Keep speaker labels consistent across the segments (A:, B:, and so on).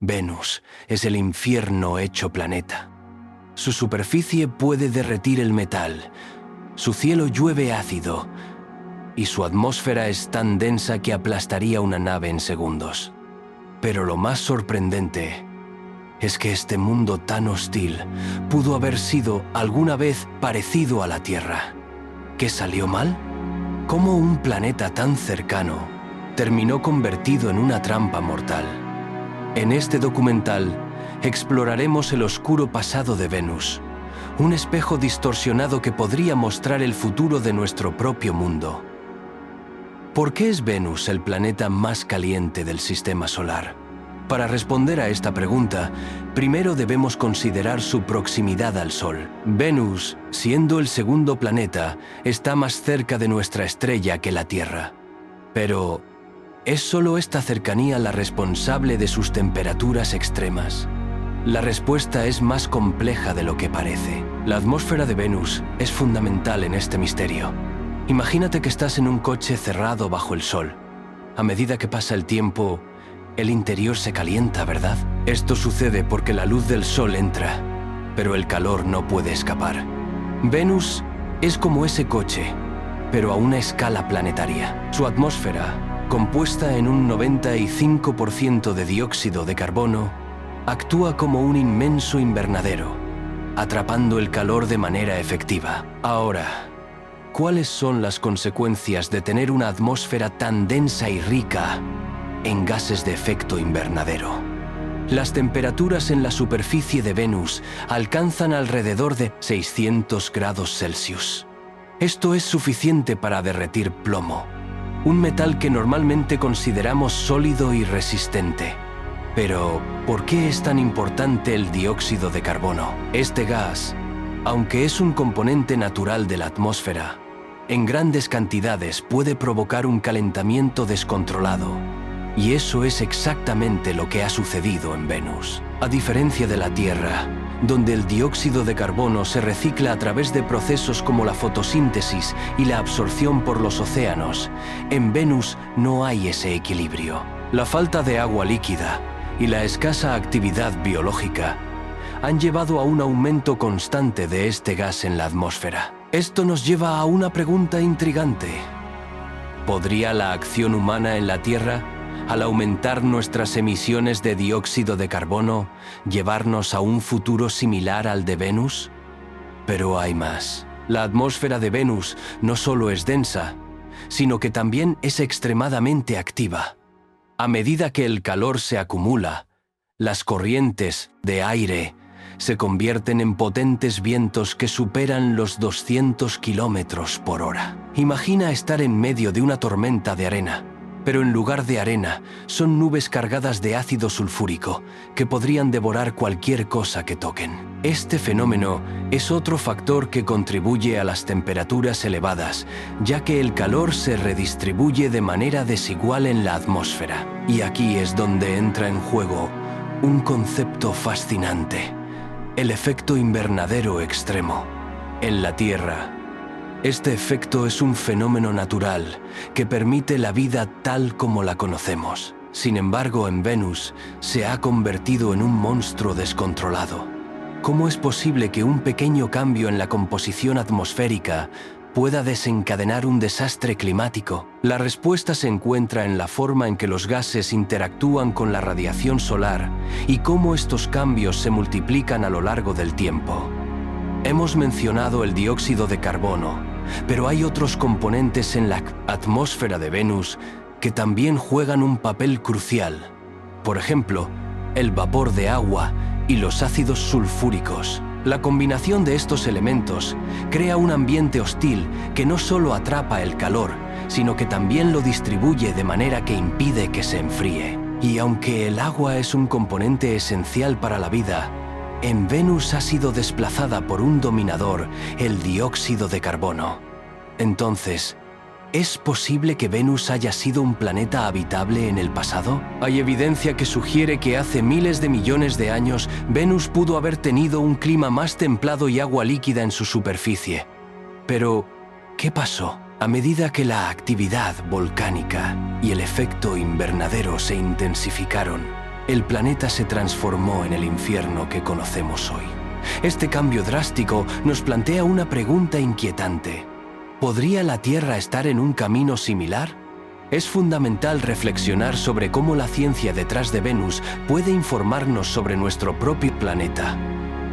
A: Venus es el infierno hecho planeta. Su superficie puede derretir el metal, su cielo llueve ácido y su atmósfera es tan densa que aplastaría una nave en segundos. Pero lo más sorprendente es que este mundo tan hostil pudo haber sido alguna vez parecido a la Tierra. ¿Qué salió mal? ¿Cómo un planeta tan cercano terminó convertido en una trampa mortal? En este documental exploraremos el oscuro pasado de Venus, un espejo distorsionado que podría mostrar el futuro de nuestro propio mundo. ¿Por qué es Venus el planeta más caliente del sistema solar? Para responder a esta pregunta, primero debemos considerar su proximidad al Sol. Venus, siendo el segundo planeta, está más cerca de nuestra estrella que la Tierra. Pero, ¿es solo esta cercanía la responsable de sus temperaturas extremas? La respuesta es más compleja de lo que parece. La atmósfera de Venus es fundamental en este misterio. Imagínate que estás en un coche cerrado bajo el sol. A medida que pasa el tiempo, el interior se calienta, ¿verdad? Esto sucede porque la luz del sol entra, pero el calor no puede escapar. Venus es como ese coche, pero a una escala planetaria. Su atmósfera, compuesta en un 95% de dióxido de carbono, actúa como un inmenso invernadero, atrapando el calor de manera efectiva. Ahora, ¿cuáles son las consecuencias de tener una atmósfera tan densa y rica en gases de efecto invernadero? Las temperaturas en la superficie de Venus alcanzan alrededor de 600 grados Celsius. Esto es suficiente para derretir plomo, un metal que normalmente consideramos sólido y resistente. Pero, ¿por qué es tan importante el dióxido de carbono? Este gas, aunque es un componente natural de la atmósfera, en grandes cantidades puede provocar un calentamiento descontrolado. Y eso es exactamente lo que ha sucedido en Venus. A diferencia de la Tierra, donde el dióxido de carbono se recicla a través de procesos como la fotosíntesis y la absorción por los océanos, en Venus no hay ese equilibrio. La falta de agua líquida y la escasa actividad biológica han llevado a un aumento constante de este gas en la atmósfera. Esto nos lleva a una pregunta intrigante. ¿Podría la acción humana en la Tierra, al aumentar nuestras emisiones de dióxido de carbono, llevarnos a un futuro similar al de Venus? Pero hay más. La atmósfera de Venus no solo es densa, sino que también es extremadamente activa. A medida que el calor se acumula, las corrientes de aire se convierten en potentes vientos que superan los 200 kilómetros por hora. Imagina estar en medio de una tormenta de arena, pero en lugar de arena son nubes cargadas de ácido sulfúrico que podrían devorar cualquier cosa que toquen. Este fenómeno es otro factor que contribuye a las temperaturas elevadas, ya que el calor se redistribuye de manera desigual en la atmósfera. Y aquí es donde entra en juego un concepto fascinante: el efecto invernadero extremo. En la Tierra, este efecto es un fenómeno natural que permite la vida tal como la conocemos. Sin embargo, en Venus se ha convertido en un monstruo descontrolado. ¿Cómo es posible que un pequeño cambio en la composición atmosférica pueda desencadenar un desastre climático? La respuesta se encuentra en la forma en que los gases interactúan con la radiación solar y cómo estos cambios se multiplican a lo largo del tiempo. Hemos mencionado el dióxido de carbono, pero hay otros componentes en la atmósfera de Venus que también juegan un papel crucial. Por ejemplo, el vapor de agua y los ácidos sulfúricos. La combinación de estos elementos crea un ambiente hostil que no solo atrapa el calor, sino que también lo distribuye de manera que impide que se enfríe. Y aunque el agua es un componente esencial para la vida, en Venus ha sido desplazada por un dominador, el dióxido de carbono. Entonces, ¿es posible que Venus haya sido un planeta habitable en el pasado? Hay evidencia que sugiere que hace miles de millones de años Venus pudo haber tenido un clima más templado y agua líquida en su superficie. Pero, ¿qué pasó? A medida que la actividad volcánica y el efecto invernadero se intensificaron, el planeta se transformó en el infierno que conocemos hoy. Este cambio drástico nos plantea una pregunta inquietante. ¿Podría la Tierra estar en un camino similar? Es fundamental reflexionar sobre cómo la ciencia detrás de Venus puede informarnos sobre nuestro propio planeta.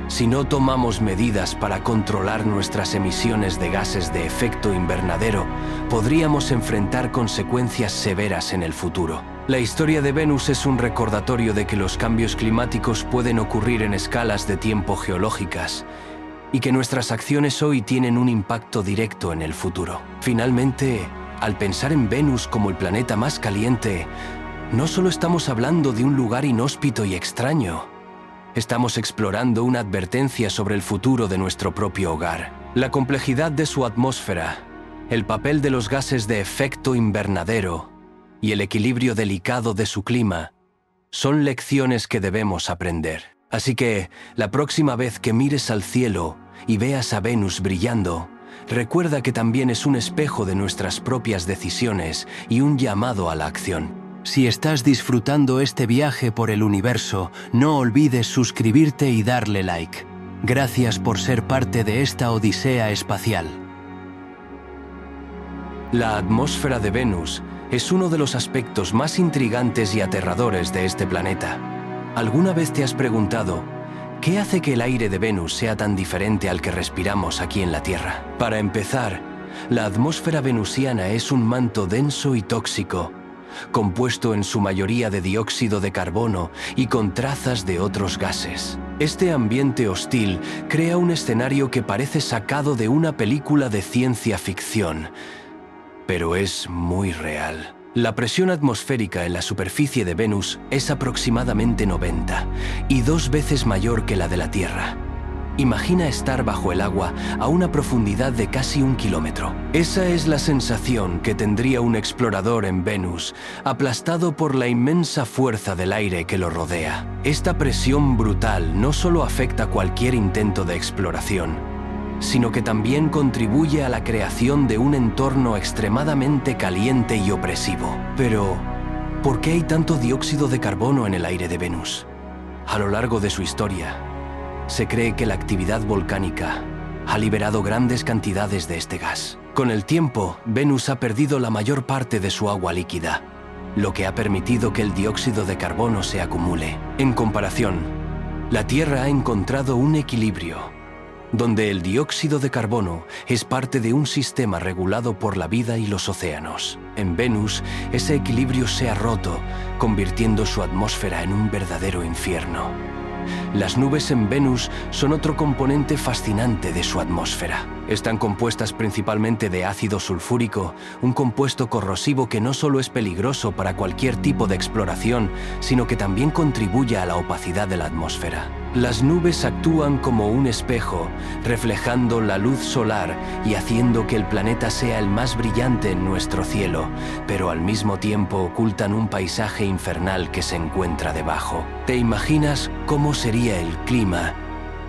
A: Si no tomamos medidas para controlar nuestras emisiones de gases de efecto invernadero, podríamos enfrentar consecuencias severas en el futuro. La historia de Venus es un recordatorio de que los cambios climáticos pueden ocurrir en escalas de tiempo geológicas y que nuestras acciones hoy tienen un impacto directo en el futuro. Finalmente, al pensar en Venus como el planeta más caliente, no solo estamos hablando de un lugar inhóspito y extraño, estamos explorando una advertencia sobre el futuro de nuestro propio hogar. La complejidad de su atmósfera, el papel de los gases de efecto invernadero y el equilibrio delicado de su clima son lecciones que debemos aprender. Así que, la próxima vez que mires al cielo y veas a Venus brillando, recuerda que también es un espejo de nuestras propias decisiones y un llamado a la acción. Si estás disfrutando este viaje por el universo, no olvides suscribirte y darle like. Gracias por ser parte de esta odisea espacial. La atmósfera de Venus es uno de los aspectos más intrigantes y aterradores de este planeta. ¿Alguna vez te has preguntado qué hace que el aire de Venus sea tan diferente al que respiramos aquí en la Tierra? Para empezar, la atmósfera venusiana es un manto denso y tóxico, compuesto en su mayoría de dióxido de carbono y con trazas de otros gases. Este ambiente hostil crea un escenario que parece sacado de una película de ciencia ficción, pero es muy real. La presión atmosférica en la superficie de Venus es aproximadamente 90 y 2 veces mayor que la de la Tierra. Imagina estar bajo el agua a una profundidad de casi 1 kilómetro. Esa es la sensación que tendría un explorador en Venus, aplastado por la inmensa fuerza del aire que lo rodea. Esta presión brutal no solo afecta cualquier intento de exploración, sino que también contribuye a la creación de un entorno extremadamente caliente y opresivo. Pero, ¿por qué hay tanto dióxido de carbono en el aire de Venus? A lo largo de su historia, se cree que la actividad volcánica ha liberado grandes cantidades de este gas. Con el tiempo, Venus ha perdido la mayor parte de su agua líquida, lo que ha permitido que el dióxido de carbono se acumule. En comparación, la Tierra ha encontrado un equilibrio, donde el dióxido de carbono es parte de un sistema regulado por la vida y los océanos. En Venus, ese equilibrio se ha roto, convirtiendo su atmósfera en un verdadero infierno. Las nubes en Venus son otro componente fascinante de su atmósfera. Están compuestas principalmente de ácido sulfúrico, un compuesto corrosivo que no solo es peligroso para cualquier tipo de exploración, sino que también contribuye a la opacidad de la atmósfera. Las nubes actúan como un espejo, reflejando la luz solar y haciendo que el planeta sea el más brillante en nuestro cielo, pero al mismo tiempo ocultan un paisaje infernal que se encuentra debajo. ¿Te imaginas cómo sería el clima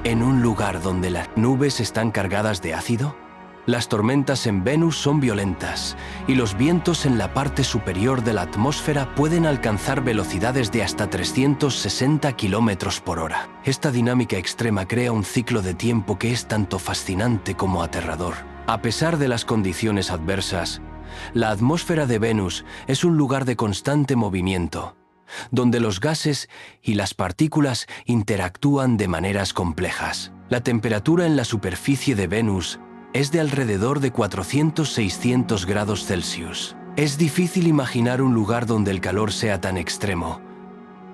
A: en un lugar donde las nubes están cargadas de ácido? Las tormentas en Venus son violentas y los vientos en la parte superior de la atmósfera pueden alcanzar velocidades de hasta 360 kilómetros por hora. Esta dinámica extrema crea un ciclo de tiempo que es tanto fascinante como aterrador. A pesar de las condiciones adversas, la atmósfera de Venus es un lugar de constante movimiento, donde los gases y las partículas interactúan de maneras complejas. La temperatura en la superficie de Venus es de alrededor de 400-600 grados Celsius. Es difícil imaginar un lugar donde el calor sea tan extremo,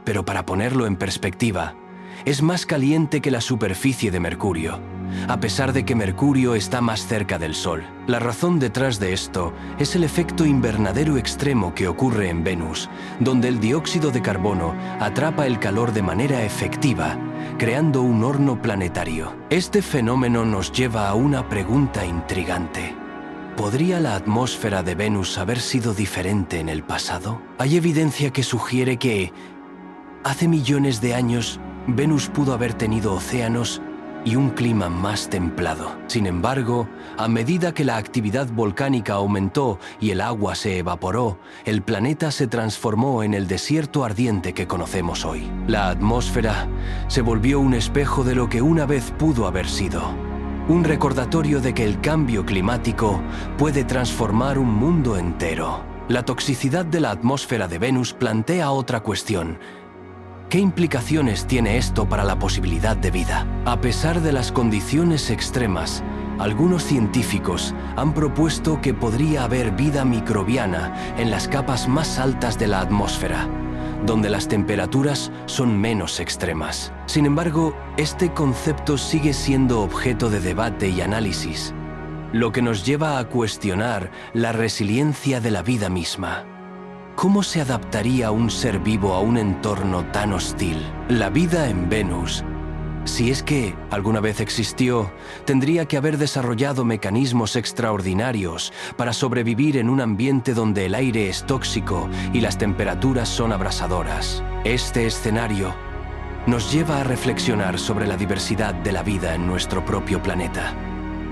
A: pero para ponerlo en perspectiva, es más caliente que la superficie de Mercurio, a pesar de que Mercurio está más cerca del Sol. La razón detrás de esto es el efecto invernadero extremo que ocurre en Venus, donde el dióxido de carbono atrapa el calor de manera efectiva, creando un horno planetario. Este fenómeno nos lleva a una pregunta intrigante. ¿Podría la atmósfera de Venus haber sido diferente en el pasado? Hay evidencia que sugiere que, hace millones de años, Venus pudo haber tenido océanos y un clima más templado. Sin embargo, a medida que la actividad volcánica aumentó y el agua se evaporó, el planeta se transformó en el desierto ardiente que conocemos hoy. La atmósfera se volvió un espejo de lo que una vez pudo haber sido. Un recordatorio de que el cambio climático puede transformar un mundo entero. La toxicidad de la atmósfera de Venus plantea otra cuestión. ¿Qué implicaciones tiene esto para la posibilidad de vida? A pesar de las condiciones extremas, algunos científicos han propuesto que podría haber vida microbiana en las capas más altas de la atmósfera, donde las temperaturas son menos extremas. Sin embargo, este concepto sigue siendo objeto de debate y análisis, lo que nos lleva a cuestionar la resiliencia de la vida misma. ¿Cómo se adaptaría un ser vivo a un entorno tan hostil? La vida en Venus, si es que alguna vez existió, tendría que haber desarrollado mecanismos extraordinarios para sobrevivir en un ambiente donde el aire es tóxico y las temperaturas son abrasadoras. Este escenario nos lleva a reflexionar sobre la diversidad de la vida en nuestro propio planeta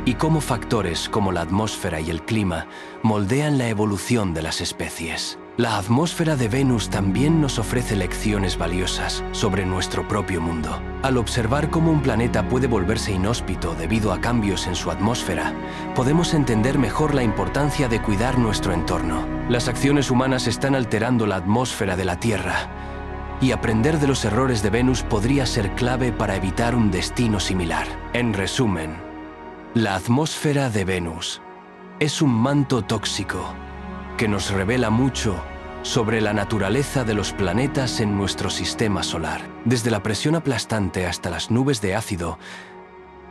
A: y cómo factores como la atmósfera y el clima moldean la evolución de las especies. La atmósfera de Venus también nos ofrece lecciones valiosas sobre nuestro propio mundo. Al observar cómo un planeta puede volverse inhóspito debido a cambios en su atmósfera, podemos entender mejor la importancia de cuidar nuestro entorno. Las acciones humanas están alterando la atmósfera de la Tierra, y aprender de los errores de Venus podría ser clave para evitar un destino similar. En resumen, la atmósfera de Venus es un manto tóxico que nos revela mucho sobre la naturaleza de los planetas en nuestro sistema solar. Desde la presión aplastante hasta las nubes de ácido,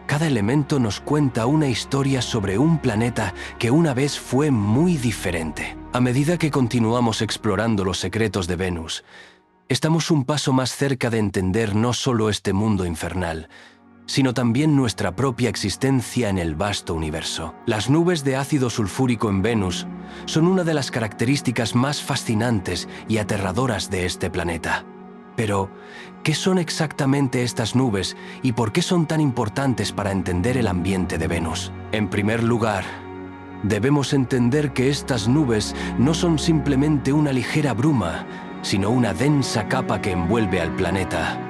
A: cada elemento nos cuenta una historia sobre un planeta que una vez fue muy diferente. A medida que continuamos explorando los secretos de Venus, estamos un paso más cerca de entender no solo este mundo infernal, sino también nuestra propia existencia en el vasto universo. Las nubes de ácido sulfúrico en Venus son una de las características más fascinantes y aterradoras de este planeta. Pero, ¿qué son exactamente estas nubes y por qué son tan importantes para entender el ambiente de Venus? En primer lugar, debemos entender que estas nubes no son simplemente una ligera bruma, sino una densa capa que envuelve al planeta,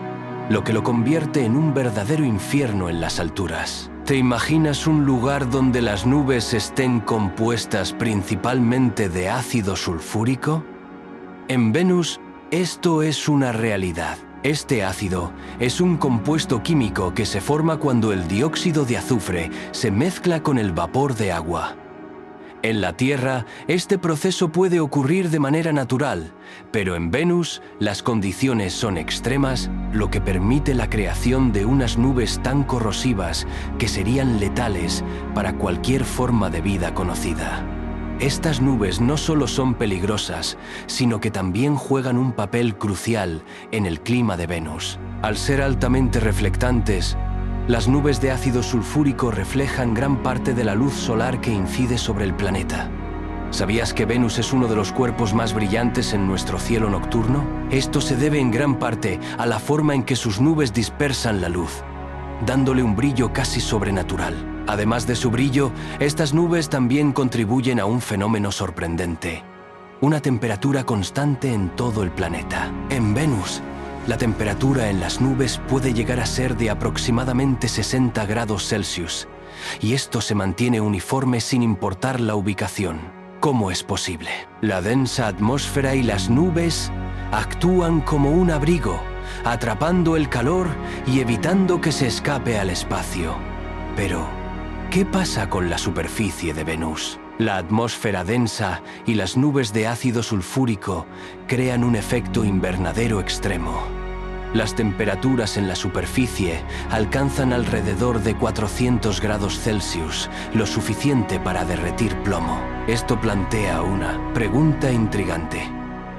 A: lo que lo convierte en un verdadero infierno en las alturas. ¿Te imaginas un lugar donde las nubes estén compuestas principalmente de ácido sulfúrico? En Venus, esto es una realidad. Este ácido es un compuesto químico que se forma cuando el dióxido de azufre se mezcla con el vapor de agua. En la Tierra, este proceso puede ocurrir de manera natural, pero en Venus las condiciones son extremas, lo que permite la creación de unas nubes tan corrosivas que serían letales para cualquier forma de vida conocida. Estas nubes no solo son peligrosas, sino que también juegan un papel crucial en el clima de Venus. Al ser altamente reflectantes, las nubes de ácido sulfúrico reflejan gran parte de la luz solar que incide sobre el planeta. ¿Sabías que Venus es uno de los cuerpos más brillantes en nuestro cielo nocturno? Esto se debe en gran parte a la forma en que sus nubes dispersan la luz, dándole un brillo casi sobrenatural. Además de su brillo, estas nubes también contribuyen a un fenómeno sorprendente: una temperatura constante en todo el planeta. En Venus, la temperatura en las nubes puede llegar a ser de aproximadamente 60 grados Celsius, y esto se mantiene uniforme sin importar la ubicación. ¿Cómo es posible? La densa atmósfera y las nubes actúan como un abrigo, atrapando el calor y evitando que se escape al espacio. Pero, ¿qué pasa con la superficie de Venus? La atmósfera densa y las nubes de ácido sulfúrico crean un efecto invernadero extremo. Las temperaturas en la superficie alcanzan alrededor de 400 grados Celsius, lo suficiente para derretir plomo. Esto plantea una pregunta intrigante.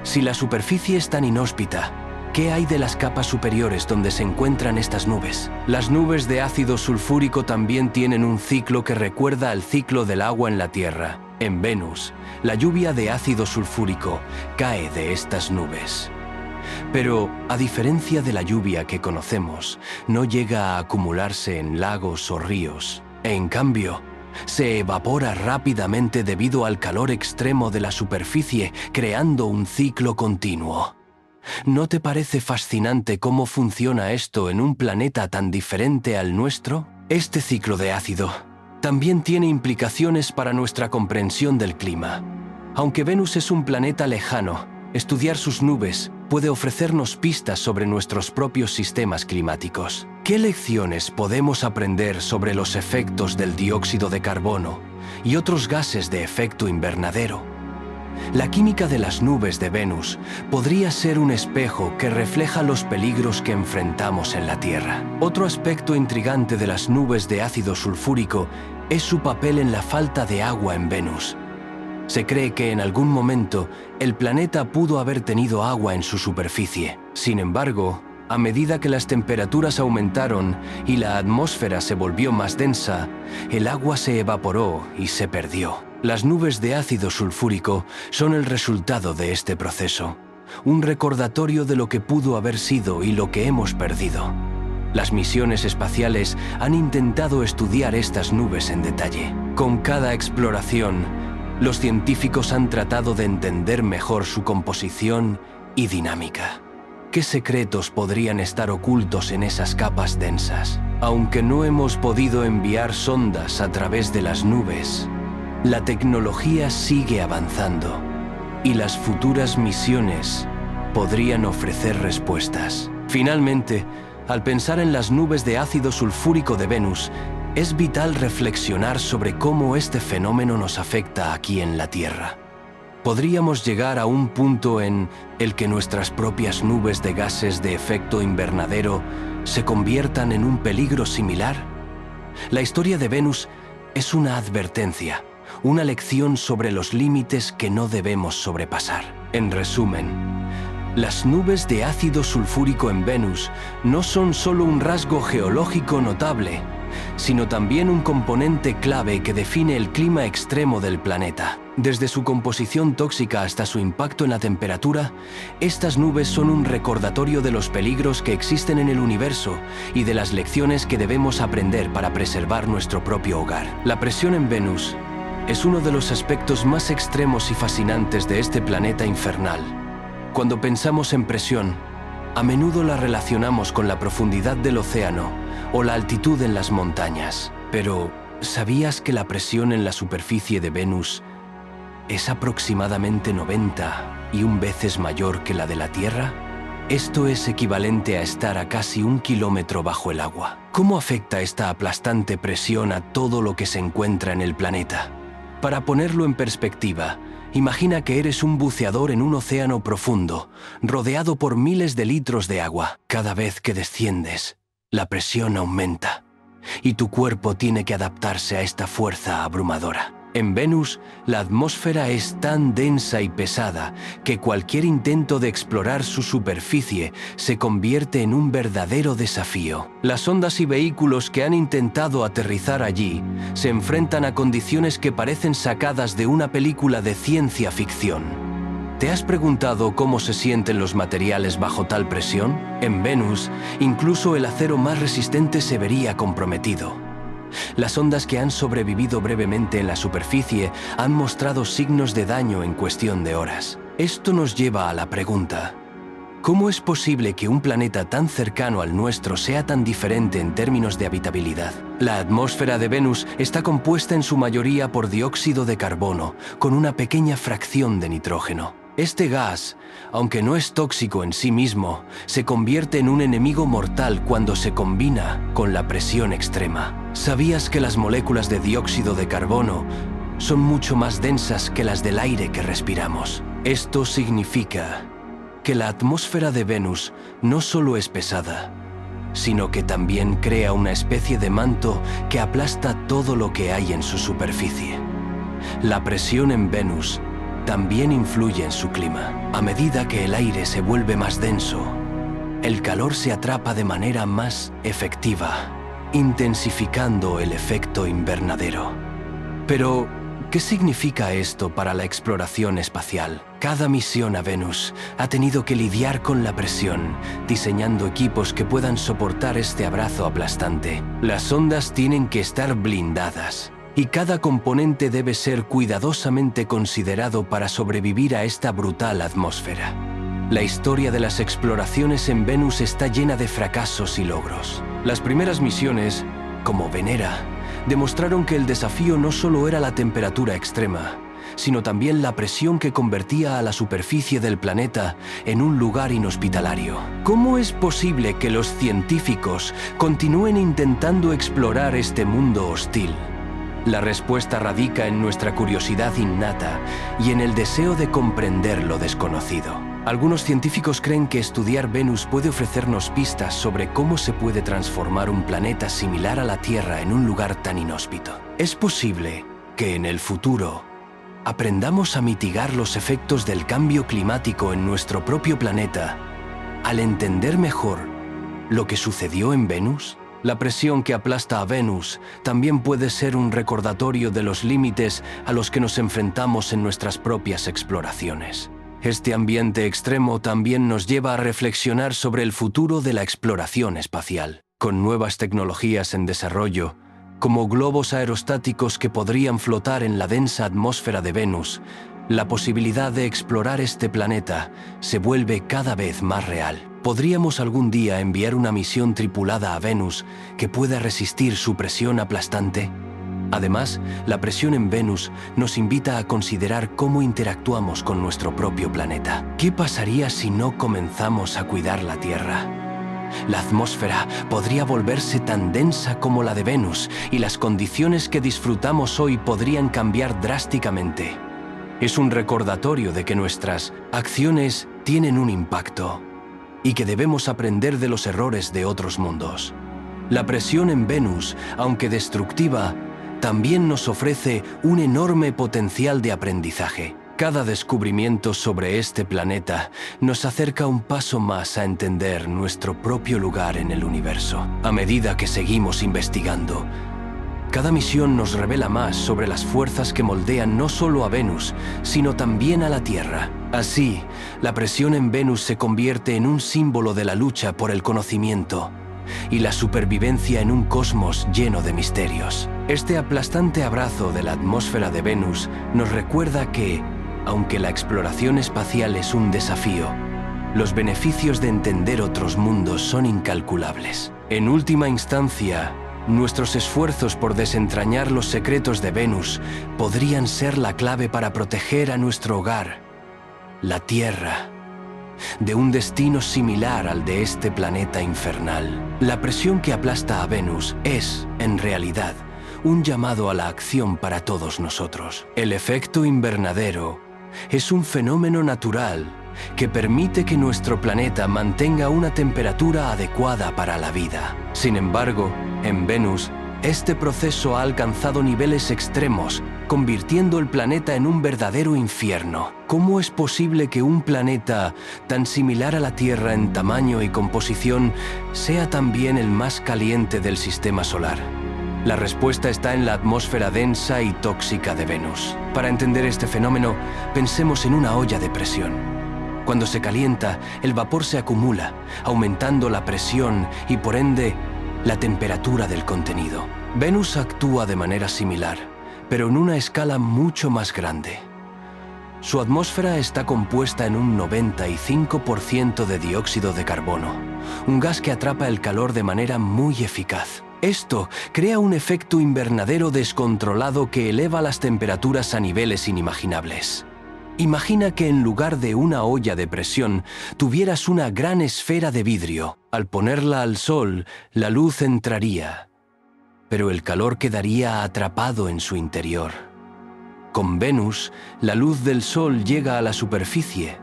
A: Si la superficie es tan inhóspita, ¿qué hay de las capas superiores donde se encuentran estas nubes? Las nubes de ácido sulfúrico también tienen un ciclo que recuerda al ciclo del agua en la Tierra. En Venus, la lluvia de ácido sulfúrico cae de estas nubes. Pero, a diferencia de la lluvia que conocemos, no llega a acumularse en lagos o ríos. En cambio, se evapora rápidamente debido al calor extremo de la superficie, creando un ciclo continuo. ¿No te parece fascinante cómo funciona esto en un planeta tan diferente al nuestro? Este ciclo de ácido también tiene implicaciones para nuestra comprensión del clima. Aunque Venus es un planeta lejano, estudiar sus nubes puede ofrecernos pistas sobre nuestros propios sistemas climáticos. ¿Qué lecciones podemos aprender sobre los efectos del dióxido de carbono y otros gases de efecto invernadero? La química de las nubes de Venus podría ser un espejo que refleja los peligros que enfrentamos en la Tierra. Otro aspecto intrigante de las nubes de ácido sulfúrico es su papel en la falta de agua en Venus. Se cree que en algún momento el planeta pudo haber tenido agua en su superficie. Sin embargo, a medida que las temperaturas aumentaron y la atmósfera se volvió más densa, el agua se evaporó y se perdió. Las nubes de ácido sulfúrico son el resultado de este proceso, un recordatorio de lo que pudo haber sido y lo que hemos perdido. Las misiones espaciales han intentado estudiar estas nubes en detalle. Con cada exploración, los científicos han tratado de entender mejor su composición y dinámica. ¿Qué secretos podrían estar ocultos en esas capas densas? Aunque no hemos podido enviar sondas a través de las nubes, la tecnología sigue avanzando y las futuras misiones podrían ofrecer respuestas. Finalmente, al pensar en las nubes de ácido sulfúrico de Venus, es vital reflexionar sobre cómo este fenómeno nos afecta aquí en la Tierra. ¿Podríamos llegar a un punto en el que nuestras propias nubes de gases de efecto invernadero se conviertan en un peligro similar? La historia de Venus es una advertencia, una lección sobre los límites que no debemos sobrepasar. En resumen, las nubes de ácido sulfúrico en Venus no son solo un rasgo geológico notable, sino también un componente clave que define el clima extremo del planeta. Desde su composición tóxica hasta su impacto en la temperatura, estas nubes son un recordatorio de los peligros que existen en el universo y de las lecciones que debemos aprender para preservar nuestro propio hogar. La presión en Venus es uno de los aspectos más extremos y fascinantes de este planeta infernal. Cuando pensamos en presión, a menudo la relacionamos con la profundidad del océano o la altitud en las montañas. Pero, ¿sabías que la presión en la superficie de Venus es aproximadamente 91 veces mayor que la de la Tierra? Esto es equivalente a estar a casi 1 kilómetro bajo el agua. ¿Cómo afecta esta aplastante presión a todo lo que se encuentra en el planeta? Para ponerlo en perspectiva, imagina que eres un buceador en un océano profundo, rodeado por miles de litros de agua. Cada vez que desciendes, la presión aumenta, y tu cuerpo tiene que adaptarse a esta fuerza abrumadora. En Venus, la atmósfera es tan densa y pesada que cualquier intento de explorar su superficie se convierte en un verdadero desafío. Las sondas y vehículos que han intentado aterrizar allí se enfrentan a condiciones que parecen sacadas de una película de ciencia ficción. ¿Te has preguntado cómo se sienten los materiales bajo tal presión? En Venus, incluso el acero más resistente se vería comprometido. Las ondas que han sobrevivido brevemente en la superficie han mostrado signos de daño en cuestión de horas. Esto nos lleva a la pregunta: ¿cómo es posible que un planeta tan cercano al nuestro sea tan diferente en términos de habitabilidad? La atmósfera de Venus está compuesta en su mayoría por dióxido de carbono, con una pequeña fracción de nitrógeno. Este gas, aunque no es tóxico en sí mismo, se convierte en un enemigo mortal cuando se combina con la presión extrema. ¿Sabías que las moléculas de dióxido de carbono son mucho más densas que las del aire que respiramos? Esto significa que la atmósfera de Venus no solo es pesada, sino que también crea una especie de manto que aplasta todo lo que hay en su superficie. La presión en Venus también influye en su clima. A medida que el aire se vuelve más denso, el calor se atrapa de manera más efectiva, intensificando el efecto invernadero. Pero, ¿qué significa esto para la exploración espacial? Cada misión a Venus ha tenido que lidiar con la presión, diseñando equipos que puedan soportar este abrazo aplastante. Las sondas tienen que estar blindadas, y cada componente debe ser cuidadosamente considerado para sobrevivir a esta brutal atmósfera. La historia de las exploraciones en Venus está llena de fracasos y logros. Las primeras misiones, como Venera, demostraron que el desafío no solo era la temperatura extrema, sino también la presión que convertía a la superficie del planeta en un lugar inhospitalario. ¿Cómo es posible que los científicos continúen intentando explorar este mundo hostil? La respuesta radica en nuestra curiosidad innata y en el deseo de comprender lo desconocido. Algunos científicos creen que estudiar Venus puede ofrecernos pistas sobre cómo se puede transformar un planeta similar a la Tierra en un lugar tan inhóspito. Es posible que en el futuro aprendamos a mitigar los efectos del cambio climático en nuestro propio planeta al entender mejor lo que sucedió en Venus. La presión que aplasta a Venus también puede ser un recordatorio de los límites a los que nos enfrentamos en nuestras propias exploraciones. Este ambiente extremo también nos lleva a reflexionar sobre el futuro de la exploración espacial. Con nuevas tecnologías en desarrollo, como globos aerostáticos que podrían flotar en la densa atmósfera de Venus, la posibilidad de explorar este planeta se vuelve cada vez más real. ¿Podríamos algún día enviar una misión tripulada a Venus que pueda resistir su presión aplastante? Además, la presión en Venus nos invita a considerar cómo interactuamos con nuestro propio planeta. ¿Qué pasaría si no comenzamos a cuidar la Tierra? La atmósfera podría volverse tan densa como la de Venus y las condiciones que disfrutamos hoy podrían cambiar drásticamente. Es un recordatorio de que nuestras acciones tienen un impacto y que debemos aprender de los errores de otros mundos. La presión en Venus, aunque destructiva, también nos ofrece un enorme potencial de aprendizaje. Cada descubrimiento sobre este planeta nos acerca un paso más a entender nuestro propio lugar en el universo. A medida que seguimos investigando, cada misión nos revela más sobre las fuerzas que moldean no solo a Venus, sino también a la Tierra. Así, la presión en Venus se convierte en un símbolo de la lucha por el conocimiento y la supervivencia en un cosmos lleno de misterios. Este aplastante abrazo de la atmósfera de Venus nos recuerda que, aunque la exploración espacial es un desafío, los beneficios de entender otros mundos son incalculables. En última instancia, nuestros esfuerzos por desentrañar los secretos de Venus podrían ser la clave para proteger a nuestro hogar, la Tierra, de un destino similar al de este planeta infernal. La presión que aplasta a Venus es, en realidad, un llamado a la acción para todos nosotros. El efecto invernadero es un fenómeno natural que permite que nuestro planeta mantenga una temperatura adecuada para la vida. Sin embargo, en Venus, este proceso ha alcanzado niveles extremos, convirtiendo el planeta en un verdadero infierno. ¿Cómo es posible que un planeta tan similar a la Tierra en tamaño y composición sea también el más caliente del sistema solar? La respuesta está en la atmósfera densa y tóxica de Venus. Para entender este fenómeno, pensemos en una olla de presión. Cuando se calienta, el vapor se acumula, aumentando la presión y, por ende, la temperatura del contenido. Venus actúa de manera similar, pero en una escala mucho más grande. Su atmósfera está compuesta en un 95% de dióxido de carbono, un gas que atrapa el calor de manera muy eficaz. Esto crea un efecto invernadero descontrolado que eleva las temperaturas a niveles inimaginables. Imagina que en lugar de una olla de presión, tuvieras una gran esfera de vidrio. Al ponerla al sol, la luz entraría, pero el calor quedaría atrapado en su interior. Con Venus, la luz del sol llega a la superficie,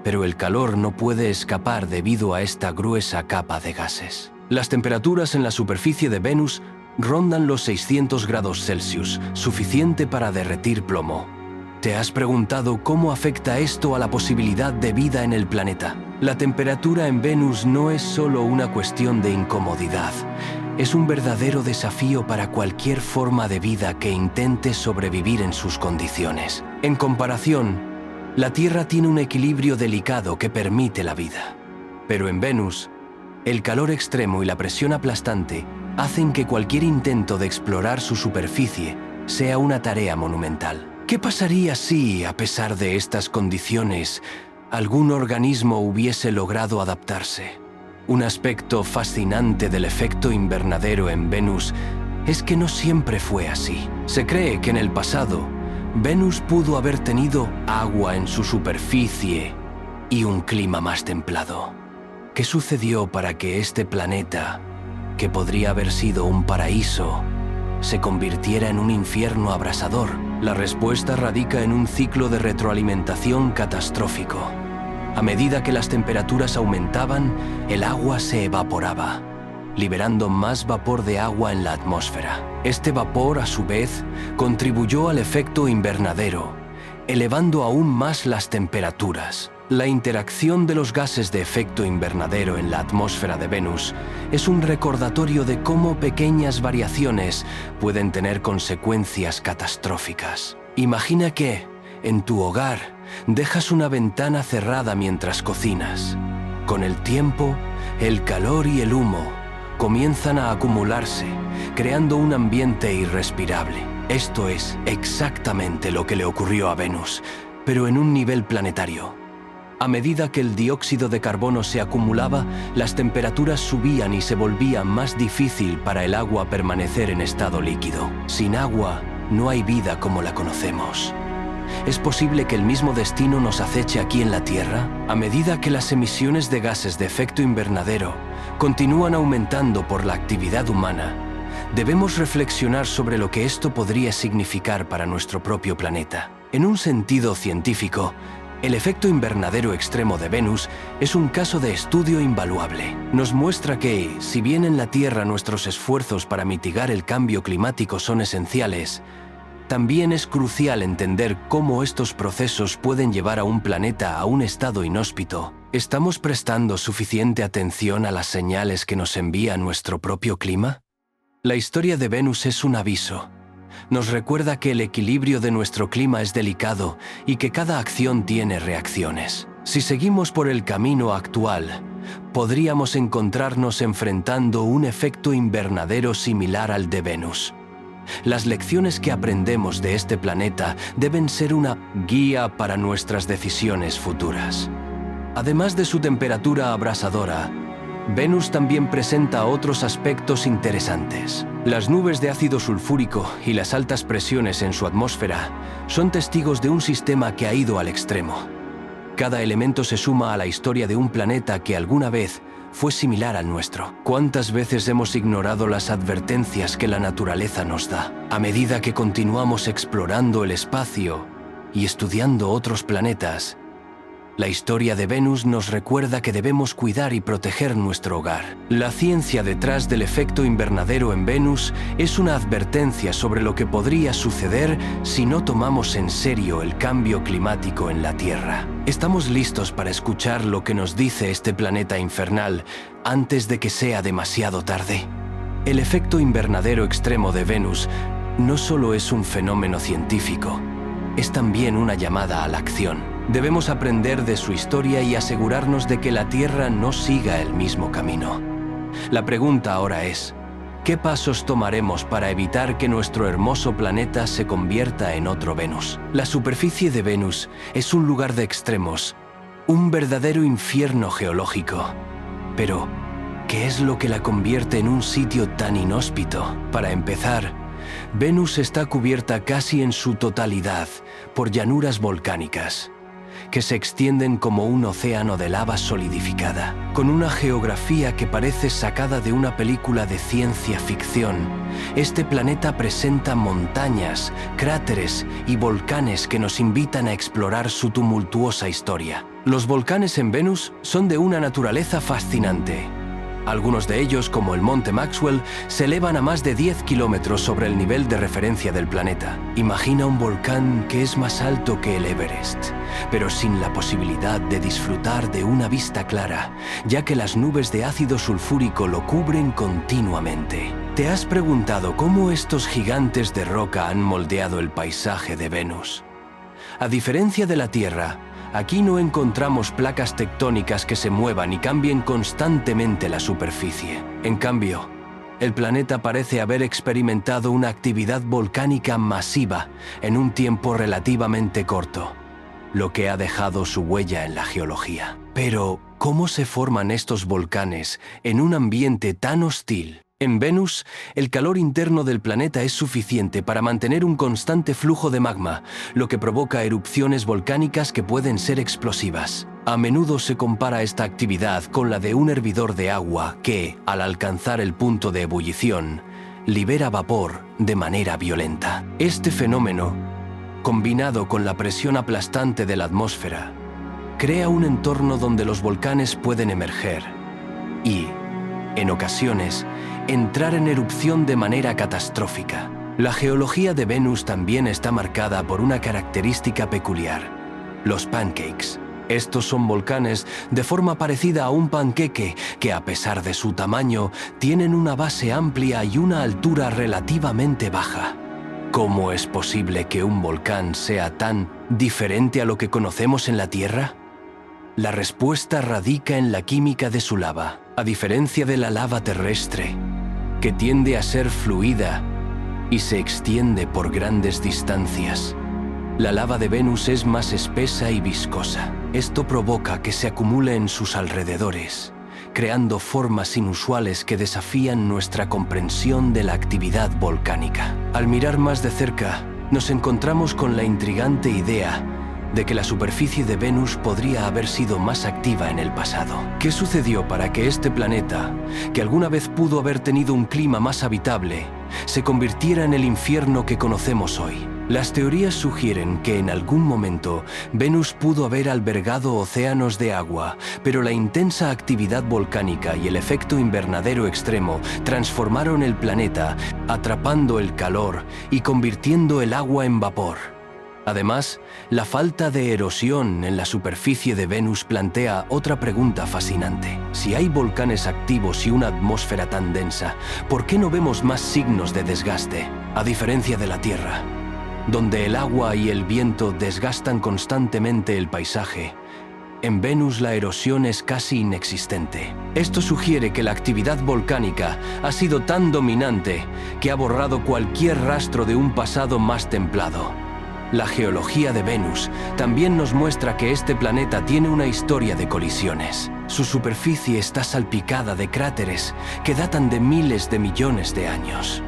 A: pero el calor no puede escapar debido a esta gruesa capa de gases. Las temperaturas en la superficie de Venus rondan los 600 grados Celsius, suficiente para derretir plomo. ¿Te has preguntado cómo afecta esto a la posibilidad de vida en el planeta? La temperatura en Venus no es solo una cuestión de incomodidad. Es un verdadero desafío para cualquier forma de vida que intente sobrevivir en sus condiciones. En comparación, La Tierra tiene un equilibrio delicado que permite la vida. Pero en Venus, el calor extremo y la presión aplastante hacen que cualquier intento de explorar su superficie sea una tarea monumental. ¿Qué pasaría si, a pesar de estas condiciones, algún organismo hubiese logrado adaptarse? Un aspecto fascinante del efecto invernadero en Venus es que no siempre fue así. Se cree que en el pasado, Venus pudo haber tenido agua en su superficie y un clima más templado. ¿Qué sucedió para que este planeta, que podría haber sido un paraíso, se convirtiera en un infierno abrasador? La respuesta radica en un ciclo de retroalimentación catastrófico. A medida que las temperaturas aumentaban, el agua se evaporaba, liberando más vapor de agua en la atmósfera. Este vapor, a su vez, contribuyó al efecto invernadero, elevando aún más las temperaturas. La interacción de los gases de efecto invernadero en la atmósfera de Venus es un recordatorio de cómo pequeñas variaciones pueden tener consecuencias catastróficas. Imagina que, en tu hogar, dejas una ventana cerrada mientras cocinas. Con el tiempo, el calor y el humo comienzan a acumularse, creando un ambiente irrespirable. Esto es exactamente lo que le ocurrió a Venus, pero en un nivel planetario. A medida que el dióxido de carbono se acumulaba, las temperaturas subían y se volvía más difícil para el agua permanecer en estado líquido. Sin agua, no hay vida como la conocemos. ¿Es posible que el mismo destino nos aceche aquí en la Tierra? A medida que las emisiones de gases de efecto invernadero continúan aumentando por la actividad humana, debemos reflexionar sobre lo que esto podría significar para nuestro propio planeta. En un sentido científico, el efecto invernadero extremo de Venus es un caso de estudio invaluable. Nos muestra que, si bien en la Tierra nuestros esfuerzos para mitigar el cambio climático son esenciales, también es crucial entender cómo estos procesos pueden llevar a un planeta a un estado inhóspito. ¿Estamos prestando suficiente atención a las señales que nos envía nuestro propio clima? La historia de Venus es un aviso. Nos recuerda que el equilibrio de nuestro clima es delicado y que cada acción tiene reacciones. Si seguimos por el camino actual, podríamos encontrarnos enfrentando un efecto invernadero similar al de Venus. Las lecciones que aprendemos de este planeta deben ser una guía para nuestras decisiones futuras. Además de su temperatura abrasadora, Venus también presenta otros aspectos interesantes. Las nubes de ácido sulfúrico y las altas presiones en su atmósfera son testigos de un sistema que ha ido al extremo. Cada elemento se suma a la historia de un planeta que alguna vez fue similar al nuestro. ¿Cuántas veces hemos ignorado las advertencias que la naturaleza nos da? A medida que continuamos explorando el espacio y estudiando otros planetas, la historia de Venus nos recuerda que debemos cuidar y proteger nuestro hogar. La ciencia detrás del efecto invernadero en Venus es una advertencia sobre lo que podría suceder si no tomamos en serio el cambio climático en la Tierra. ¿Estamos listos para escuchar lo que nos dice este planeta infernal antes de que sea demasiado tarde? El efecto invernadero extremo de Venus no solo es un fenómeno científico, es también una llamada a la acción. Debemos aprender de su historia y asegurarnos de que la Tierra no siga el mismo camino. La pregunta ahora es, ¿qué pasos tomaremos para evitar que nuestro hermoso planeta se convierta en otro Venus? La superficie de Venus es un lugar de extremos, un verdadero infierno geológico. Pero, ¿qué es lo que la convierte en un sitio tan inhóspito? Para empezar, Venus está cubierta casi en su totalidad por llanuras volcánicas, que se extienden como un océano de lava solidificada. Con una geografía que parece sacada de una película de ciencia ficción, este planeta presenta montañas, cráteres y volcanes que nos invitan a explorar su tumultuosa historia. Los volcanes en Venus son de una naturaleza fascinante. Algunos de ellos, como el Monte Maxwell, se elevan a más de 10 kilómetros sobre el nivel de referencia del planeta. Imagina un volcán que es más alto que el Everest, pero sin la posibilidad de disfrutar de una vista clara, ya que las nubes de ácido sulfúrico lo cubren continuamente. ¿Te has preguntado cómo estos gigantes de roca han moldeado el paisaje de Venus? A diferencia de la Tierra, aquí no encontramos placas tectónicas que se muevan y cambien constantemente la superficie. En cambio, el planeta parece haber experimentado una actividad volcánica masiva en un tiempo relativamente corto, lo que ha dejado su huella en la geología. Pero, ¿cómo se forman estos volcanes en un ambiente tan hostil? En Venus, el calor interno del planeta es suficiente para mantener un constante flujo de magma, lo que provoca erupciones volcánicas que pueden ser explosivas. A menudo se compara esta actividad con la de un hervidor de agua que, al alcanzar el punto de ebullición, libera vapor de manera violenta. Este fenómeno, combinado con la presión aplastante de la atmósfera, crea un entorno donde los volcanes pueden emerger y, en ocasiones, entrar en erupción de manera catastrófica. La geología de Venus también está marcada por una característica peculiar: los pancakes. Estos son volcanes de forma parecida a un panqueque que, a pesar de su tamaño, tienen una base amplia y una altura relativamente baja. ¿Cómo es posible que un volcán sea tan diferente a lo que conocemos en la Tierra? La respuesta radica en la química de su lava. A diferencia de la lava terrestre, que tiende a ser fluida y se extiende por grandes distancias, la lava de Venus es más espesa y viscosa. Esto provoca que se acumule en sus alrededores, creando formas inusuales que desafían nuestra comprensión de la actividad volcánica. Al mirar más de cerca, nos encontramos con la intrigante idea de que la superficie de Venus podría haber sido más activa en el pasado. ¿Qué sucedió para que este planeta, que alguna vez pudo haber tenido un clima más habitable, se convirtiera en el infierno que conocemos hoy? Las teorías sugieren que en algún momento Venus pudo haber albergado océanos de agua, pero la intensa actividad volcánica y el efecto invernadero extremo transformaron el planeta, atrapando el calor y convirtiendo el agua en vapor. Además, la falta de erosión en la superficie de Venus plantea otra pregunta fascinante. Si hay volcanes activos y una atmósfera tan densa, ¿por qué no vemos más signos de desgaste? A diferencia de la Tierra, donde el agua y el viento desgastan constantemente el paisaje, en Venus la erosión es casi inexistente. Esto sugiere que la actividad volcánica ha sido tan dominante que ha borrado cualquier rastro de un pasado más templado. La geología de Venus también nos muestra que este planeta tiene una historia de colisiones. Su superficie está salpicada de cráteres que datan de miles de millones de años.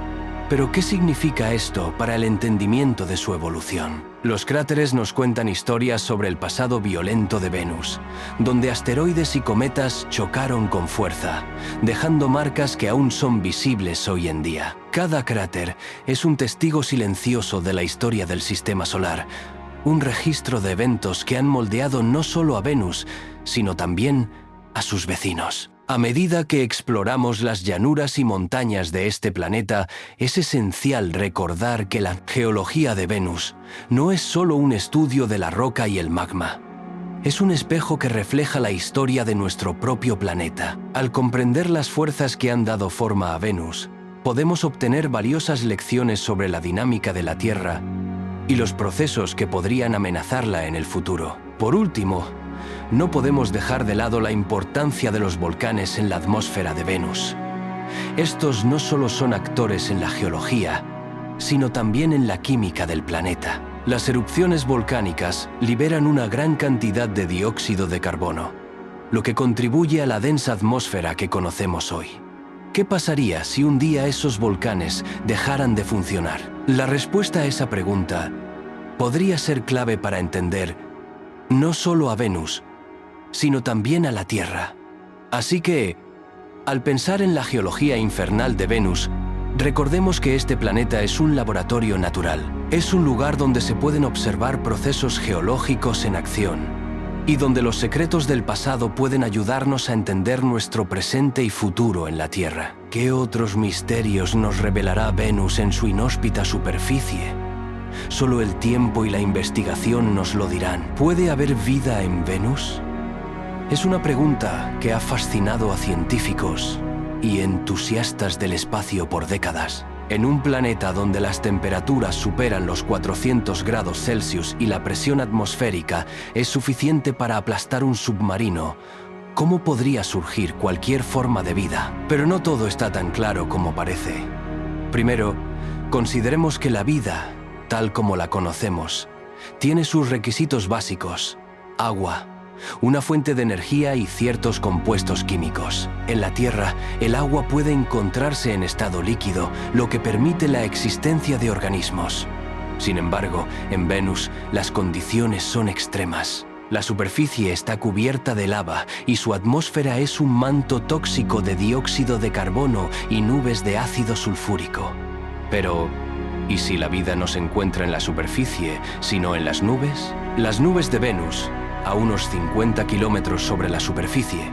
A: Pero, ¿qué significa esto para el entendimiento de su evolución? Los cráteres nos cuentan historias sobre el pasado violento de Venus, donde asteroides y cometas chocaron con fuerza, dejando marcas que aún son visibles hoy en día. Cada cráter es un testigo silencioso de la historia del sistema solar, un registro de eventos que han moldeado no solo a Venus, sino también a sus vecinos. A medida que exploramos las llanuras y montañas de este planeta, es esencial recordar que la geología de Venus no es solo un estudio de la roca y el magma. Es un espejo que refleja la historia de nuestro propio planeta. Al comprender las fuerzas que han dado forma a Venus, podemos obtener valiosas lecciones sobre la dinámica de la Tierra y los procesos que podrían amenazarla en el futuro. Por último, no podemos dejar de lado la importancia de los volcanes en la atmósfera de Venus. Estos no solo son actores en la geología, sino también en la química del planeta. Las erupciones volcánicas liberan una gran cantidad de dióxido de carbono, lo que contribuye a la densa atmósfera que conocemos hoy. ¿Qué pasaría si un día esos volcanes dejaran de funcionar? La respuesta a esa pregunta podría ser clave para entender no solo a Venus, sino también a la Tierra. Así que, al pensar en la geología infernal de Venus, recordemos que este planeta es un laboratorio natural. Es un lugar donde se pueden observar procesos geológicos en acción y donde los secretos del pasado pueden ayudarnos a entender nuestro presente y futuro en la Tierra. ¿Qué otros misterios nos revelará Venus en su inhóspita superficie? Solo el tiempo y la investigación nos lo dirán. ¿Puede haber vida en Venus? Es una pregunta que ha fascinado a científicos y entusiastas del espacio por décadas. En un planeta donde las temperaturas superan los 400 grados Celsius y la presión atmosférica es suficiente para aplastar un submarino, ¿cómo podría surgir cualquier forma de vida? Pero no todo está tan claro como parece. Primero, consideremos que la vida, tal como la conocemos, tiene sus requisitos básicos: agua, una fuente de energía y ciertos compuestos químicos. En la Tierra, el agua puede encontrarse en estado líquido, lo que permite la existencia de organismos. Sin embargo, en Venus, las condiciones son extremas. La superficie está cubierta de lava y su atmósfera es un manto tóxico de dióxido de carbono y nubes de ácido sulfúrico. Pero, ¿y si la vida no se encuentra en la superficie, sino en las nubes? Las nubes de Venus, a unos 50 kilómetros sobre la superficie,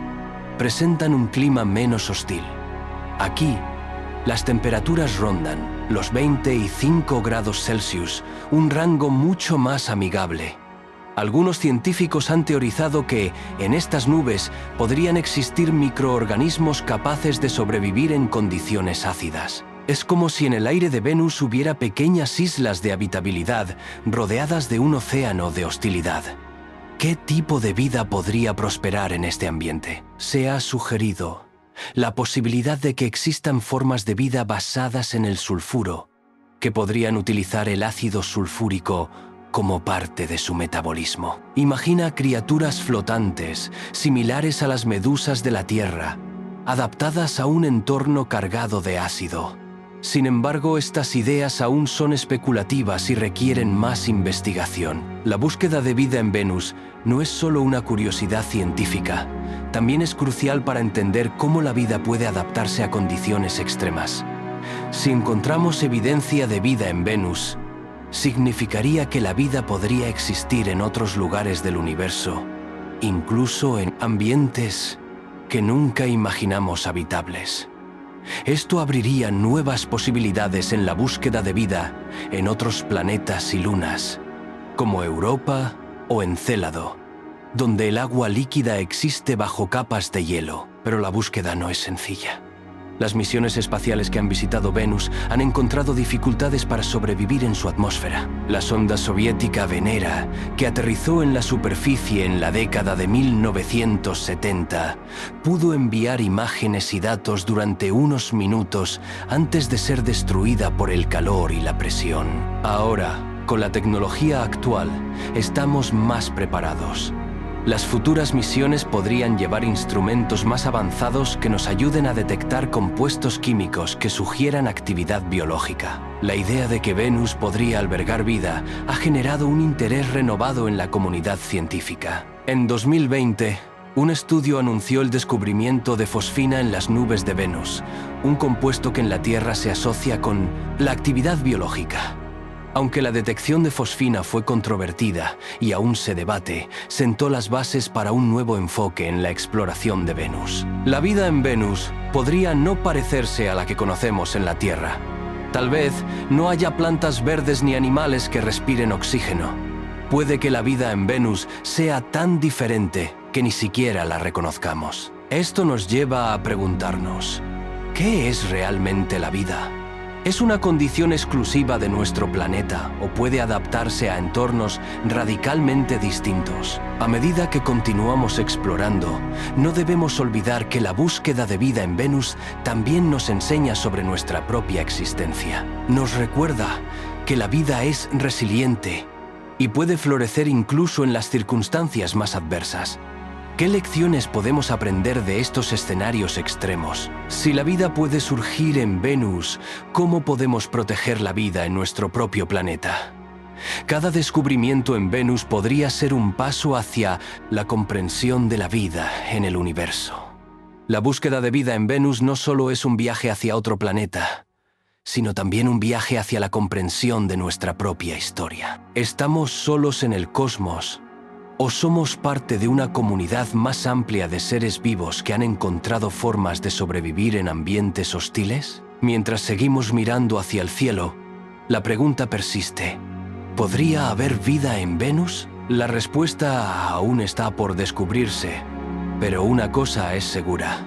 A: presentan un clima menos hostil. Aquí, las temperaturas rondan los 25 grados Celsius, un rango mucho más amigable. Algunos científicos han teorizado que, en estas nubes, podrían existir microorganismos capaces de sobrevivir en condiciones ácidas. Es como si en el aire de Venus hubiera pequeñas islas de habitabilidad rodeadas de un océano de hostilidad. ¿Qué tipo de vida podría prosperar en este ambiente? Se ha sugerido la posibilidad de que existan formas de vida basadas en el sulfuro, que podrían utilizar el ácido sulfúrico como parte de su metabolismo. Imagina criaturas flotantes, similares a las medusas de la Tierra, adaptadas a un entorno cargado de ácido. Sin embargo, estas ideas aún son especulativas y requieren más investigación. La búsqueda de vida en Venus no es solo una curiosidad científica, también es crucial para entender cómo la vida puede adaptarse a condiciones extremas. Si encontramos evidencia de vida en Venus, significaría que la vida podría existir en otros lugares del universo, incluso en ambientes que nunca imaginamos habitables. Esto abriría nuevas posibilidades en la búsqueda de vida en otros planetas y lunas, como Europa o Encélado, donde el agua líquida existe bajo capas de hielo, pero la búsqueda no es sencilla. Las misiones espaciales que han visitado Venus han encontrado dificultades para sobrevivir en su atmósfera. La sonda soviética Venera, que aterrizó en la superficie en la década de 1970, pudo enviar imágenes y datos durante unos minutos antes de ser destruida por el calor y la presión. Ahora, con la tecnología actual, estamos más preparados. Las futuras misiones podrían llevar instrumentos más avanzados que nos ayuden a detectar compuestos químicos que sugieran actividad biológica. La idea de que Venus podría albergar vida ha generado un interés renovado en la comunidad científica. En 2020, un estudio anunció el descubrimiento de fosfina en las nubes de Venus, un compuesto que en la Tierra se asocia con la actividad biológica. Aunque la detección de fosfina fue controvertida y aún se debate, sentó las bases para un nuevo enfoque en la exploración de Venus. La vida en Venus podría no parecerse a la que conocemos en la Tierra. Tal vez no haya plantas verdes ni animales que respiren oxígeno. Puede que la vida en Venus sea tan diferente que ni siquiera la reconozcamos. Esto nos lleva a preguntarnos, ¿qué es realmente la vida? ¿Es una condición exclusiva de nuestro planeta o puede adaptarse a entornos radicalmente distintos? A medida que continuamos explorando, no debemos olvidar que la búsqueda de vida en Venus también nos enseña sobre nuestra propia existencia. Nos recuerda que la vida es resiliente y puede florecer incluso en las circunstancias más adversas. ¿Qué lecciones podemos aprender de estos escenarios extremos? Si la vida puede surgir en Venus, ¿cómo podemos proteger la vida en nuestro propio planeta? Cada descubrimiento en Venus podría ser un paso hacia la comprensión de la vida en el universo. La búsqueda de vida en Venus no solo es un viaje hacia otro planeta, sino también un viaje hacia la comprensión de nuestra propia historia. ¿Estamos solos en el cosmos? ¿O somos parte de una comunidad más amplia de seres vivos que han encontrado formas de sobrevivir en ambientes hostiles? Mientras seguimos mirando hacia el cielo, la pregunta persiste: ¿podría haber vida en Venus? La respuesta aún está por descubrirse, pero una cosa es segura: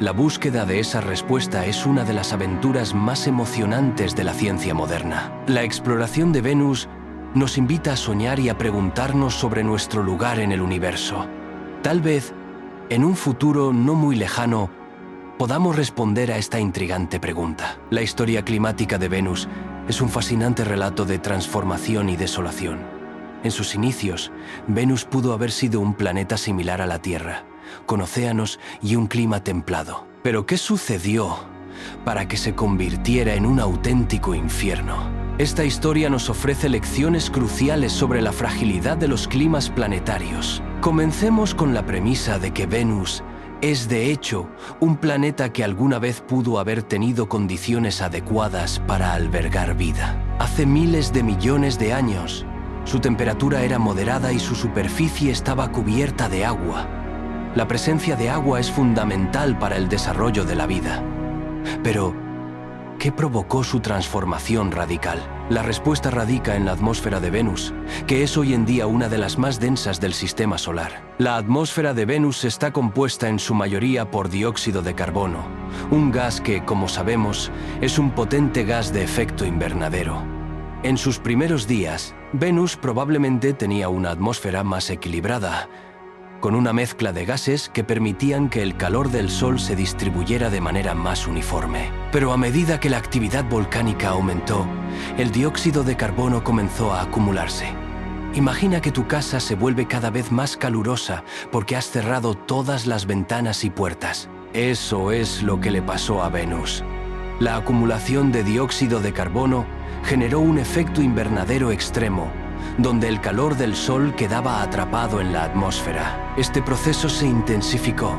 A: La búsqueda de esa respuesta es una de las aventuras más emocionantes de la ciencia moderna. La exploración de Venus nos invita a soñar y a preguntarnos sobre nuestro lugar en el universo. Tal vez, en un futuro no muy lejano, podamos responder a esta intrigante pregunta. La historia climática de Venus es un fascinante relato de transformación y desolación. En sus inicios, Venus pudo haber sido un planeta similar a la Tierra, con océanos y un clima templado. Pero ¿qué sucedió para que se convirtiera en un auténtico infierno? Esta historia nos ofrece lecciones cruciales sobre la fragilidad de los climas planetarios. Comencemos con la premisa de que Venus es, de hecho, un planeta que alguna vez pudo haber tenido condiciones adecuadas para albergar vida. Hace miles de millones de años, su temperatura era moderada y su superficie estaba cubierta de agua. La presencia de agua es fundamental para el desarrollo de la vida. Pero, ¿qué provocó su transformación radical? La respuesta radica en la atmósfera de Venus, que es hoy en día una de las más densas del sistema solar. La atmósfera de Venus está compuesta en su mayoría por dióxido de carbono, un gas que, como sabemos, es un potente gas de efecto invernadero. En sus primeros días, Venus probablemente tenía una atmósfera más equilibrada, con una mezcla de gases que permitían que el calor del Sol se distribuyera de manera más uniforme. Pero a medida que la actividad volcánica aumentó, el dióxido de carbono comenzó a acumularse. Imagina que tu casa se vuelve cada vez más calurosa porque has cerrado todas las ventanas y puertas. Eso es lo que le pasó a Venus. La acumulación de dióxido de carbono generó un efecto invernadero extremo, donde el calor del Sol quedaba atrapado en la atmósfera. Este proceso se intensificó,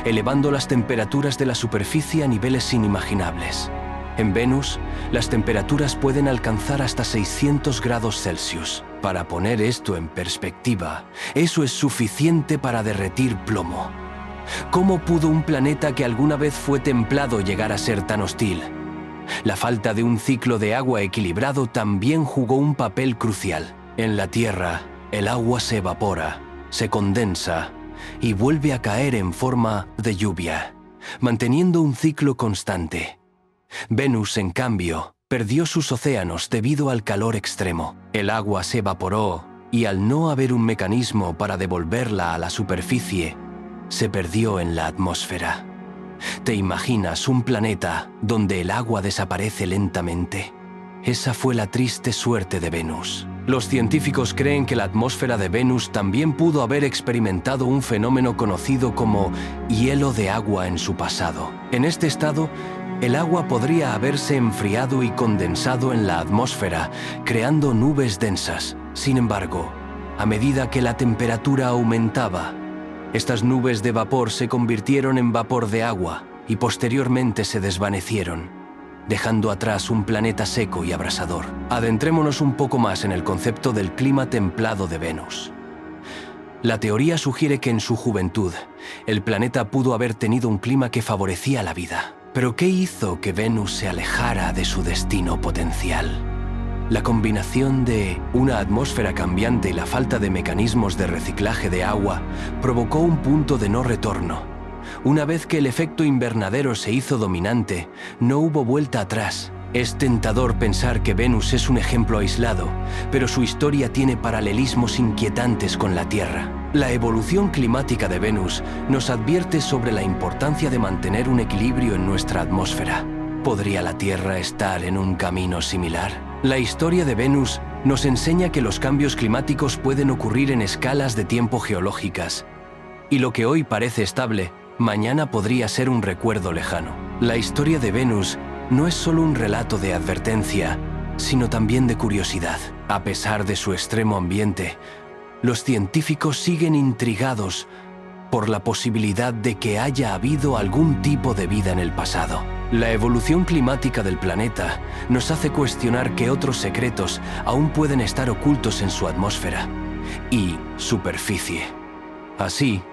A: elevando las temperaturas de la superficie a niveles inimaginables. En Venus, las temperaturas pueden alcanzar hasta 600 grados Celsius. Para poner esto en perspectiva, eso es suficiente para derretir plomo. ¿Cómo pudo un planeta que alguna vez fue templado llegar a ser tan hostil? La falta de un ciclo de agua equilibrado también jugó un papel crucial. En la Tierra, el agua se evapora, se condensa y vuelve a caer en forma de lluvia, manteniendo un ciclo constante. Venus, en cambio, perdió sus océanos debido al calor extremo. El agua se evaporó y, al no haber un mecanismo para devolverla a la superficie, se perdió en la atmósfera. ¿Te imaginas un planeta donde el agua desaparece lentamente? Esa fue la triste suerte de Venus. Los científicos creen que la atmósfera de Venus también pudo haber experimentado un fenómeno conocido como hielo de agua en su pasado. En este estado, el agua podría haberse enfriado y condensado en la atmósfera, creando nubes densas. Sin embargo, a medida que la temperatura aumentaba, estas nubes de vapor se convirtieron en vapor de agua y posteriormente se desvanecieron, dejando atrás un planeta seco y abrasador. Adentrémonos un poco más en el concepto del clima templado de Venus. La teoría sugiere que en su juventud, el planeta pudo haber tenido un clima que favorecía la vida. ¿Pero qué hizo que Venus se alejara de su destino potencial? La combinación de una atmósfera cambiante y la falta de mecanismos de reciclaje de agua provocó un punto de no retorno. Una vez que el efecto invernadero se hizo dominante, no hubo vuelta atrás. Es tentador pensar que Venus es un ejemplo aislado, pero su historia tiene paralelismos inquietantes con la Tierra. La evolución climática de Venus nos advierte sobre la importancia de mantener un equilibrio en nuestra atmósfera. ¿Podría la Tierra estar en un camino similar? La historia de Venus nos enseña que los cambios climáticos pueden ocurrir en escalas de tiempo geológicas, y lo que hoy parece estable, mañana podría ser un recuerdo lejano. La historia de Venus no es solo un relato de advertencia, sino también de curiosidad. A pesar de su extremo ambiente, los científicos siguen intrigados por la posibilidad de que haya habido algún tipo de vida en el pasado. La evolución climática del planeta nos hace cuestionar qué otros secretos aún pueden estar ocultos en su atmósfera y superficie. Así,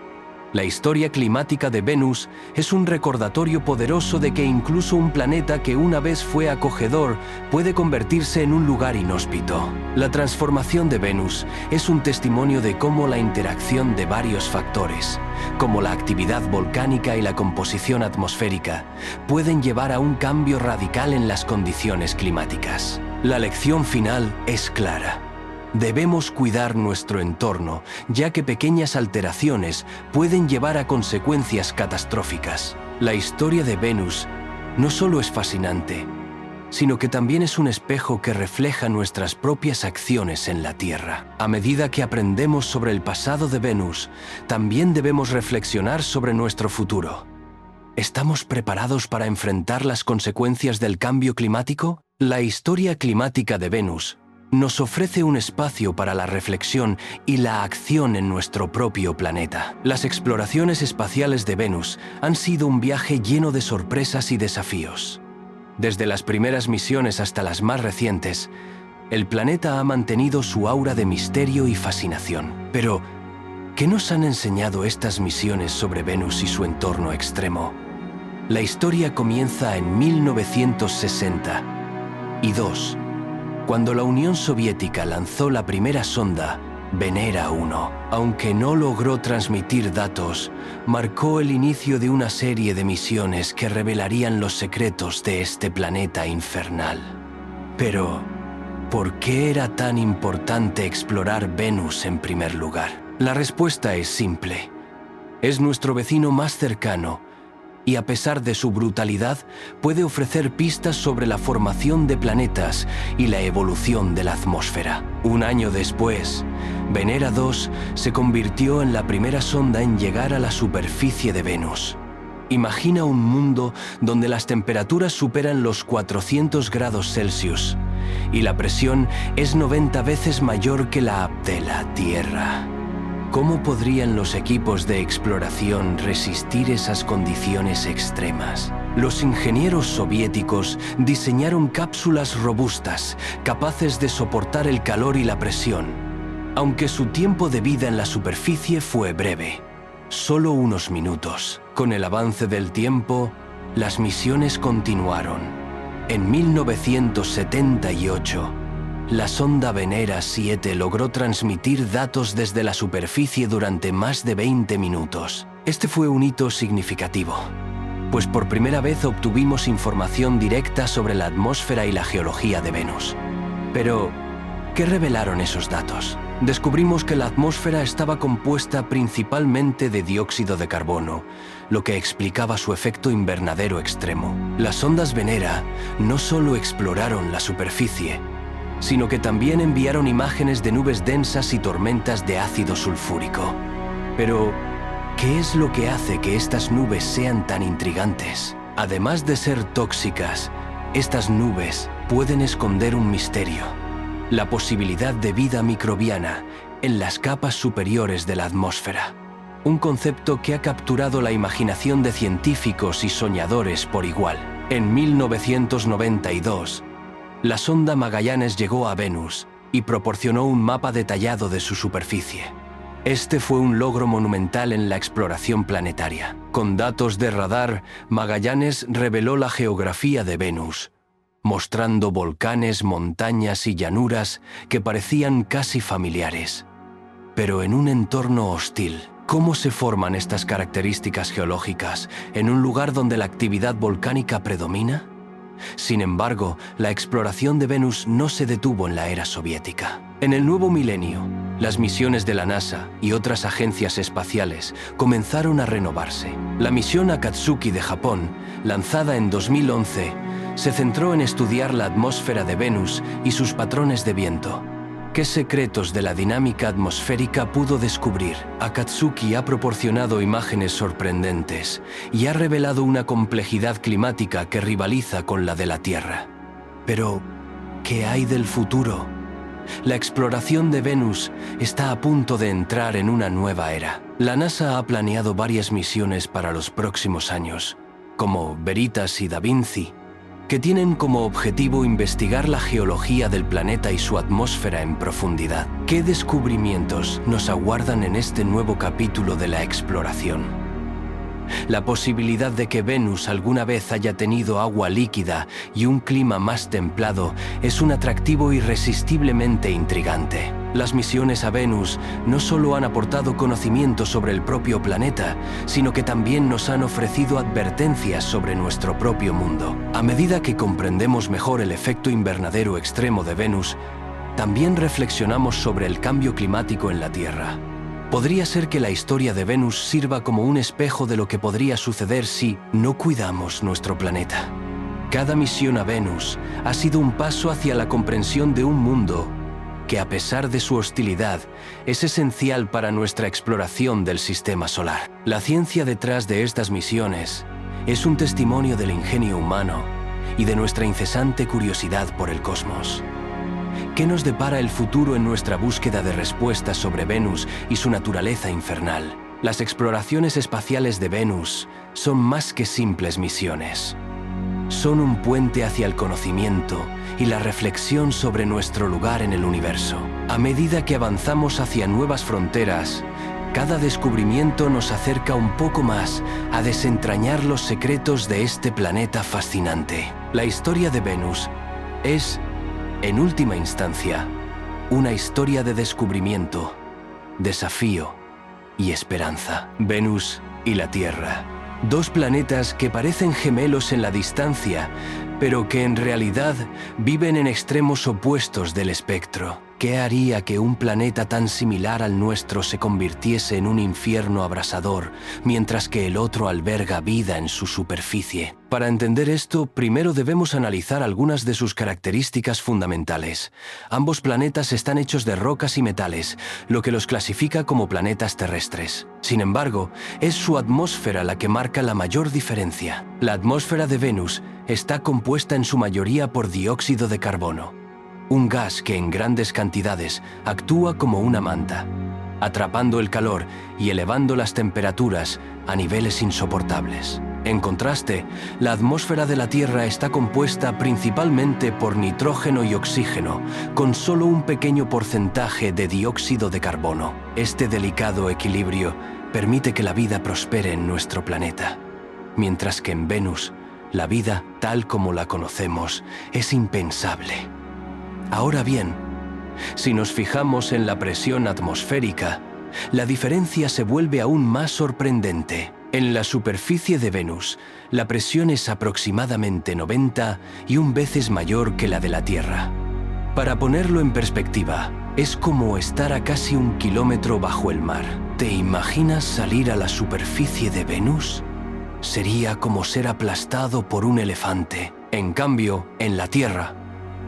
A: La historia climática de Venus es un recordatorio poderoso de que incluso un planeta que una vez fue acogedor puede convertirse en un lugar inhóspito. La transformación de Venus es un testimonio de cómo la interacción de varios factores, como la actividad volcánica y la composición atmosférica, pueden llevar a un cambio radical en las condiciones climáticas. La lección final es clara. Debemos cuidar nuestro entorno, ya que pequeñas alteraciones pueden llevar a consecuencias catastróficas. La historia de Venus no solo es fascinante, sino que también es un espejo que refleja nuestras propias acciones en la Tierra. A medida que aprendemos sobre el pasado de Venus, también debemos reflexionar sobre nuestro futuro. ¿Estamos preparados para enfrentar las consecuencias del cambio climático? La historia climática de Venus nos ofrece un espacio para la reflexión y la acción en nuestro propio planeta. Las exploraciones espaciales de Venus han sido un viaje lleno de sorpresas y desafíos. Desde las primeras misiones hasta las más recientes, el planeta ha mantenido su aura de misterio y fascinación. Pero, ¿qué nos han enseñado estas misiones sobre Venus y su entorno extremo? La historia comienza en 1962, cuando la Unión Soviética lanzó la primera sonda, Venera 1. Aunque no logró transmitir datos, marcó el inicio de una serie de misiones que revelarían los secretos de este planeta infernal. Pero, ¿por qué era tan importante explorar Venus en primer lugar? La respuesta es simple. Es nuestro vecino más cercano, y a pesar de su brutalidad, puede ofrecer pistas sobre la formación de planetas y la evolución de la atmósfera. Un año después, Venera 2 se convirtió en la primera sonda en llegar a la superficie de Venus. Imagina un mundo donde las temperaturas superan los 400 grados Celsius y la presión es 90 veces mayor que la de la Tierra. ¿Cómo podrían los equipos de exploración resistir esas condiciones extremas? Los ingenieros soviéticos diseñaron cápsulas robustas, capaces de soportar el calor y la presión, aunque su tiempo de vida en la superficie fue breve, solo unos minutos. Con el avance del tiempo, las misiones continuaron. En 1978, la sonda Venera 7 logró transmitir datos desde la superficie durante más de 20 minutos. Este fue un hito significativo, pues por primera vez obtuvimos información directa sobre la atmósfera y la geología de Venus. Pero, ¿qué revelaron esos datos? Descubrimos que la atmósfera estaba compuesta principalmente de dióxido de carbono, lo que explicaba su efecto invernadero extremo. Las sondas Venera no solo exploraron la superficie, sino que también enviaron imágenes de nubes densas y tormentas de ácido sulfúrico. Pero, ¿qué es lo que hace que estas nubes sean tan intrigantes? Además de ser tóxicas, estas nubes pueden esconder un misterio: la posibilidad de vida microbiana en las capas superiores de la atmósfera. Un concepto que ha capturado la imaginación de científicos y soñadores por igual. En 1992, la sonda Magallanes llegó a Venus y proporcionó un mapa detallado de su superficie. Este fue un logro monumental en la exploración planetaria. Con datos de radar, Magallanes reveló la geografía de Venus, mostrando volcanes, montañas y llanuras que parecían casi familiares. Pero en un entorno hostil. ¿Cómo se forman estas características geológicas en un lugar donde la actividad volcánica predomina? Sin embargo, la exploración de Venus no se detuvo en la era soviética. En el nuevo milenio, las misiones de la NASA y otras agencias espaciales comenzaron a renovarse. La misión Akatsuki de Japón, lanzada en 2011, se centró en estudiar la atmósfera de Venus y sus patrones de viento. ¿Qué secretos de la dinámica atmosférica pudo descubrir? Akatsuki ha proporcionado imágenes sorprendentes y ha revelado una complejidad climática que rivaliza con la de la Tierra. Pero, ¿qué hay del futuro? La exploración de Venus está a punto de entrar en una nueva era. La NASA ha planeado varias misiones para los próximos años, como Veritas y Da Vinci, que tienen como objetivo investigar la geología del planeta y su atmósfera en profundidad. ¿Qué descubrimientos nos aguardan en este nuevo capítulo de la exploración? La posibilidad de que Venus alguna vez haya tenido agua líquida y un clima más templado es un atractivo irresistiblemente intrigante. Las misiones a Venus no solo han aportado conocimiento sobre el propio planeta, sino que también nos han ofrecido advertencias sobre nuestro propio mundo. A medida que comprendemos mejor el efecto invernadero extremo de Venus, también reflexionamos sobre el cambio climático en la Tierra. Podría ser que la historia de Venus sirva como un espejo de lo que podría suceder si no cuidamos nuestro planeta. Cada misión a Venus ha sido un paso hacia la comprensión de un mundo que, a pesar de su hostilidad, es esencial para nuestra exploración del sistema solar. La ciencia detrás de estas misiones es un testimonio del ingenio humano y de nuestra incesante curiosidad por el cosmos. ¿Qué nos depara el futuro en nuestra búsqueda de respuestas sobre Venus y su naturaleza infernal? Las exploraciones espaciales de Venus son más que simples misiones. Son un puente hacia el conocimiento y la reflexión sobre nuestro lugar en el universo. A medida que avanzamos hacia nuevas fronteras, cada descubrimiento nos acerca un poco más a desentrañar los secretos de este planeta fascinante. La historia de Venus es, en última instancia, una historia de descubrimiento, desafío y esperanza. Venus y la Tierra, dos planetas que parecen gemelos en la distancia, pero que en realidad viven en extremos opuestos del espectro. ¿Qué haría que un planeta tan similar al nuestro se convirtiese en un infierno abrasador, mientras que el otro alberga vida en su superficie? Para entender esto, primero debemos analizar algunas de sus características fundamentales. Ambos planetas están hechos de rocas y metales, lo que los clasifica como planetas terrestres. Sin embargo, es su atmósfera la que marca la mayor diferencia. La atmósfera de Venus está compuesta en su mayoría por dióxido de carbono, un gas que en grandes cantidades actúa como una manta, atrapando el calor y elevando las temperaturas a niveles insoportables. En contraste, la atmósfera de la Tierra está compuesta principalmente por nitrógeno y oxígeno, con solo un pequeño porcentaje de dióxido de carbono. Este delicado equilibrio permite que la vida prospere en nuestro planeta, mientras que en Venus, la vida, tal como la conocemos, es impensable. Ahora bien, si nos fijamos en la presión atmosférica, la diferencia se vuelve aún más sorprendente. En la superficie de Venus, la presión es aproximadamente 91 veces mayor que la de la Tierra. Para ponerlo en perspectiva, es como estar a casi 1 kilómetro bajo el mar. ¿Te imaginas salir a la superficie de Venus? Sería como ser aplastado por un elefante. En cambio, en la Tierra,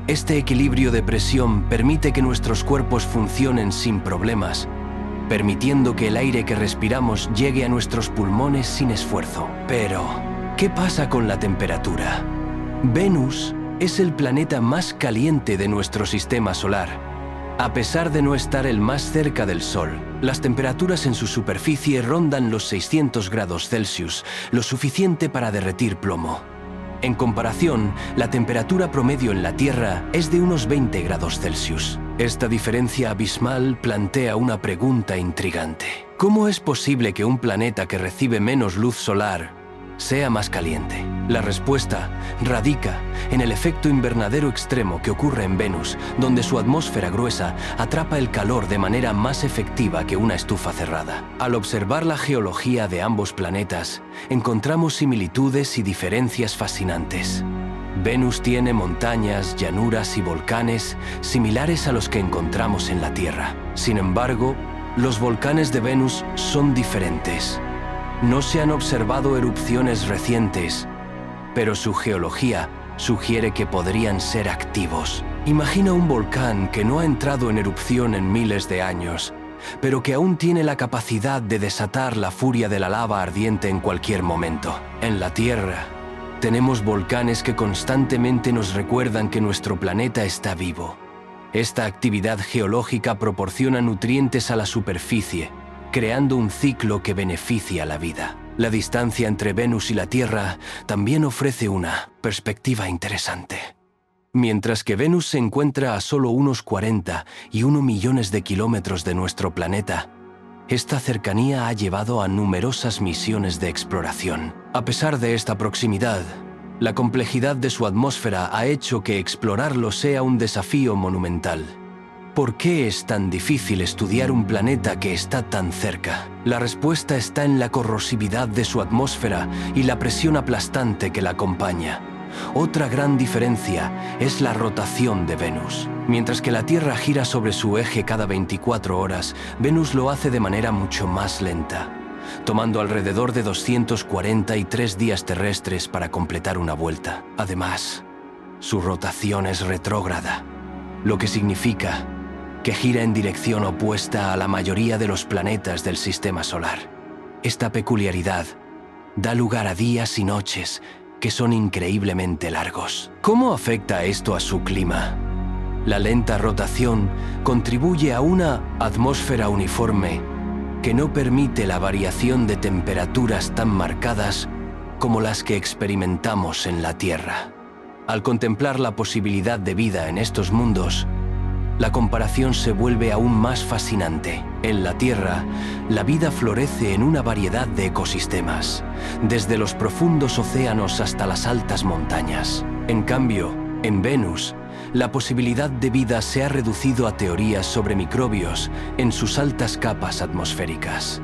A: este equilibrio de presión permite que nuestros cuerpos funcionen sin problemas, permitiendo que el aire que respiramos llegue a nuestros pulmones sin esfuerzo. Pero, ¿qué pasa con la temperatura? Venus es el planeta más caliente de nuestro sistema solar. A pesar de no estar el más cerca del Sol, las temperaturas en su superficie rondan los 600 grados Celsius, lo suficiente para derretir plomo. En comparación, la temperatura promedio en la Tierra es de unos 20 grados Celsius. Esta diferencia abismal plantea una pregunta intrigante. ¿Cómo es posible que un planeta que recibe menos luz solar sea más caliente? La respuesta radica en el efecto invernadero extremo que ocurre en Venus, donde su atmósfera gruesa atrapa el calor de manera más efectiva que una estufa cerrada. Al observar la geología de ambos planetas, encontramos similitudes y diferencias fascinantes. Venus tiene montañas, llanuras y volcanes similares a los que encontramos en la Tierra. Sin embargo, los volcanes de Venus son diferentes. No se han observado erupciones recientes, pero su geología sugiere que podrían ser activos. Imagina un volcán que no ha entrado en erupción en miles de años, pero que aún tiene la capacidad de desatar la furia de la lava ardiente en cualquier momento. En la Tierra, tenemos volcanes que constantemente nos recuerdan que nuestro planeta está vivo. Esta actividad geológica proporciona nutrientes a la superficie, creando un ciclo que beneficia a la vida. La distancia entre Venus y la Tierra también ofrece una perspectiva interesante. Mientras que Venus se encuentra a solo unos 41 millones de kilómetros de nuestro planeta, esta cercanía ha llevado a numerosas misiones de exploración. A pesar de esta proximidad, la complejidad de su atmósfera ha hecho que explorarlo sea un desafío monumental. ¿Por qué es tan difícil estudiar un planeta que está tan cerca? La respuesta está en la corrosividad de su atmósfera y la presión aplastante que la acompaña. Otra gran diferencia es la rotación de Venus. Mientras que la Tierra gira sobre su eje cada 24 horas, Venus lo hace de manera mucho más lenta, tomando alrededor de 243 días terrestres para completar una vuelta. Además, su rotación es retrógrada, lo que significa que gira en dirección opuesta a la mayoría de los planetas del sistema solar. Esta peculiaridad da lugar a días y noches que son increíblemente largos. ¿Cómo afecta esto a su clima? La lenta rotación contribuye a una atmósfera uniforme que no permite la variación de temperaturas tan marcadas como las que experimentamos en la Tierra. Al contemplar la posibilidad de vida en estos mundos, la comparación se vuelve aún más fascinante. En la Tierra, la vida florece en una variedad de ecosistemas, desde los profundos océanos hasta las altas montañas. En cambio, en Venus, la posibilidad de vida se ha reducido a teorías sobre microbios en sus altas capas atmosféricas.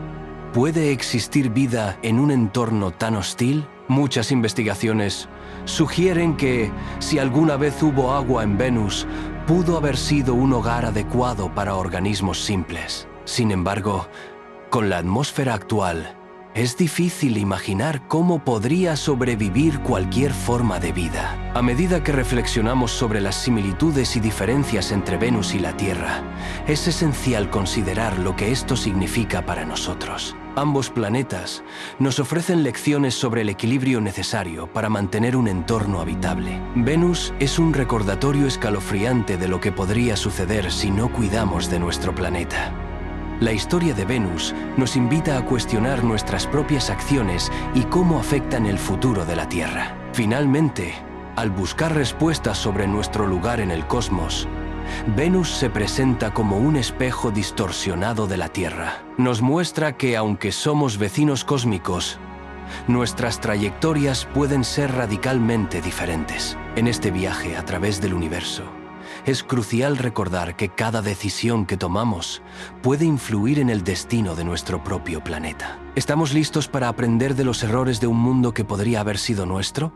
A: ¿Puede existir vida en un entorno tan hostil? Muchas investigaciones sugieren que, si alguna vez hubo agua en Venus, pudo haber sido un hogar adecuado para organismos simples. Sin embargo, con la atmósfera actual, es difícil imaginar cómo podría sobrevivir cualquier forma de vida. A medida que reflexionamos sobre las similitudes y diferencias entre Venus y la Tierra, es esencial considerar lo que esto significa para nosotros. Ambos planetas nos ofrecen lecciones sobre el equilibrio necesario para mantener un entorno habitable. Venus es un recordatorio escalofriante de lo que podría suceder si no cuidamos de nuestro planeta. La historia de Venus nos invita a cuestionar nuestras propias acciones y cómo afectan el futuro de la Tierra. Finalmente, al buscar respuestas sobre nuestro lugar en el cosmos, Venus se presenta como un espejo distorsionado de la Tierra. Nos muestra que, aunque somos vecinos cósmicos, nuestras trayectorias pueden ser radicalmente diferentes. En este viaje a través del universo, es crucial recordar que cada decisión que tomamos puede influir en el destino de nuestro propio planeta. ¿Estamos listos para aprender de los errores de un mundo que podría haber sido nuestro?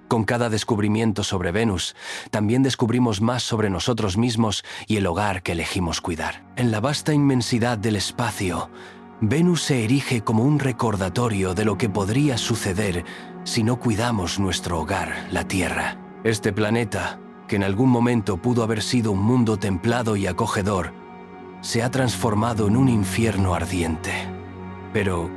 A: Con cada descubrimiento sobre Venus, también descubrimos más sobre nosotros mismos y el hogar que elegimos cuidar. En la vasta inmensidad del espacio, Venus se erige como un recordatorio de lo que podría suceder si no cuidamos nuestro hogar, la Tierra. Este planeta, que en algún momento pudo haber sido un mundo templado y acogedor, se ha transformado en un infierno ardiente. Pero,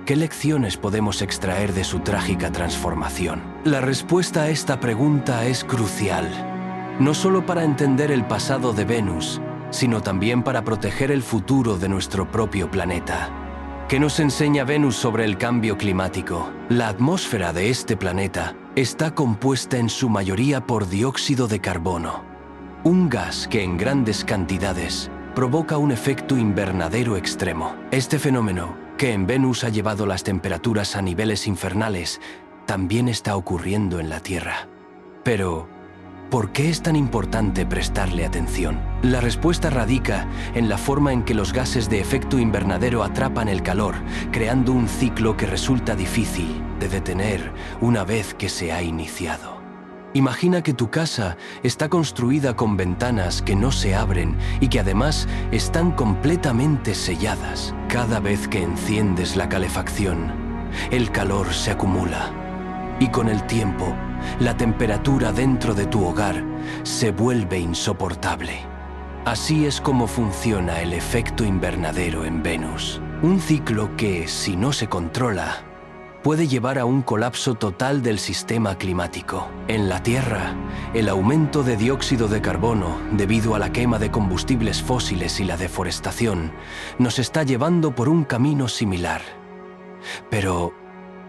A: ¿qué lecciones podemos extraer de su trágica transformación? La respuesta a esta pregunta es crucial, no solo para entender el pasado de Venus, sino también para proteger el futuro de nuestro propio planeta. ¿Qué nos enseña Venus sobre el cambio climático? La atmósfera de este planeta está compuesta en su mayoría por dióxido de carbono, un gas que en grandes cantidades provoca un efecto invernadero extremo. Este fenómeno, que en Venus ha llevado las temperaturas a niveles infernales, también está ocurriendo en la Tierra. Pero, ¿por qué es tan importante prestarle atención? La respuesta radica en la forma en que los gases de efecto invernadero atrapan el calor, creando un ciclo que resulta difícil de detener una vez que se ha iniciado. Imagina que tu casa está construida con ventanas que no se abren y que además están completamente selladas. Cada vez que enciendes la calefacción, el calor se acumula y con el tiempo, la temperatura dentro de tu hogar se vuelve insoportable. Así es como funciona el efecto invernadero en Venus. Un ciclo que, si no se controla, puede llevar a un colapso total del sistema climático. En la Tierra, el aumento de dióxido de carbono, debido a la quema de combustibles fósiles y la deforestación, nos está llevando por un camino similar. Pero,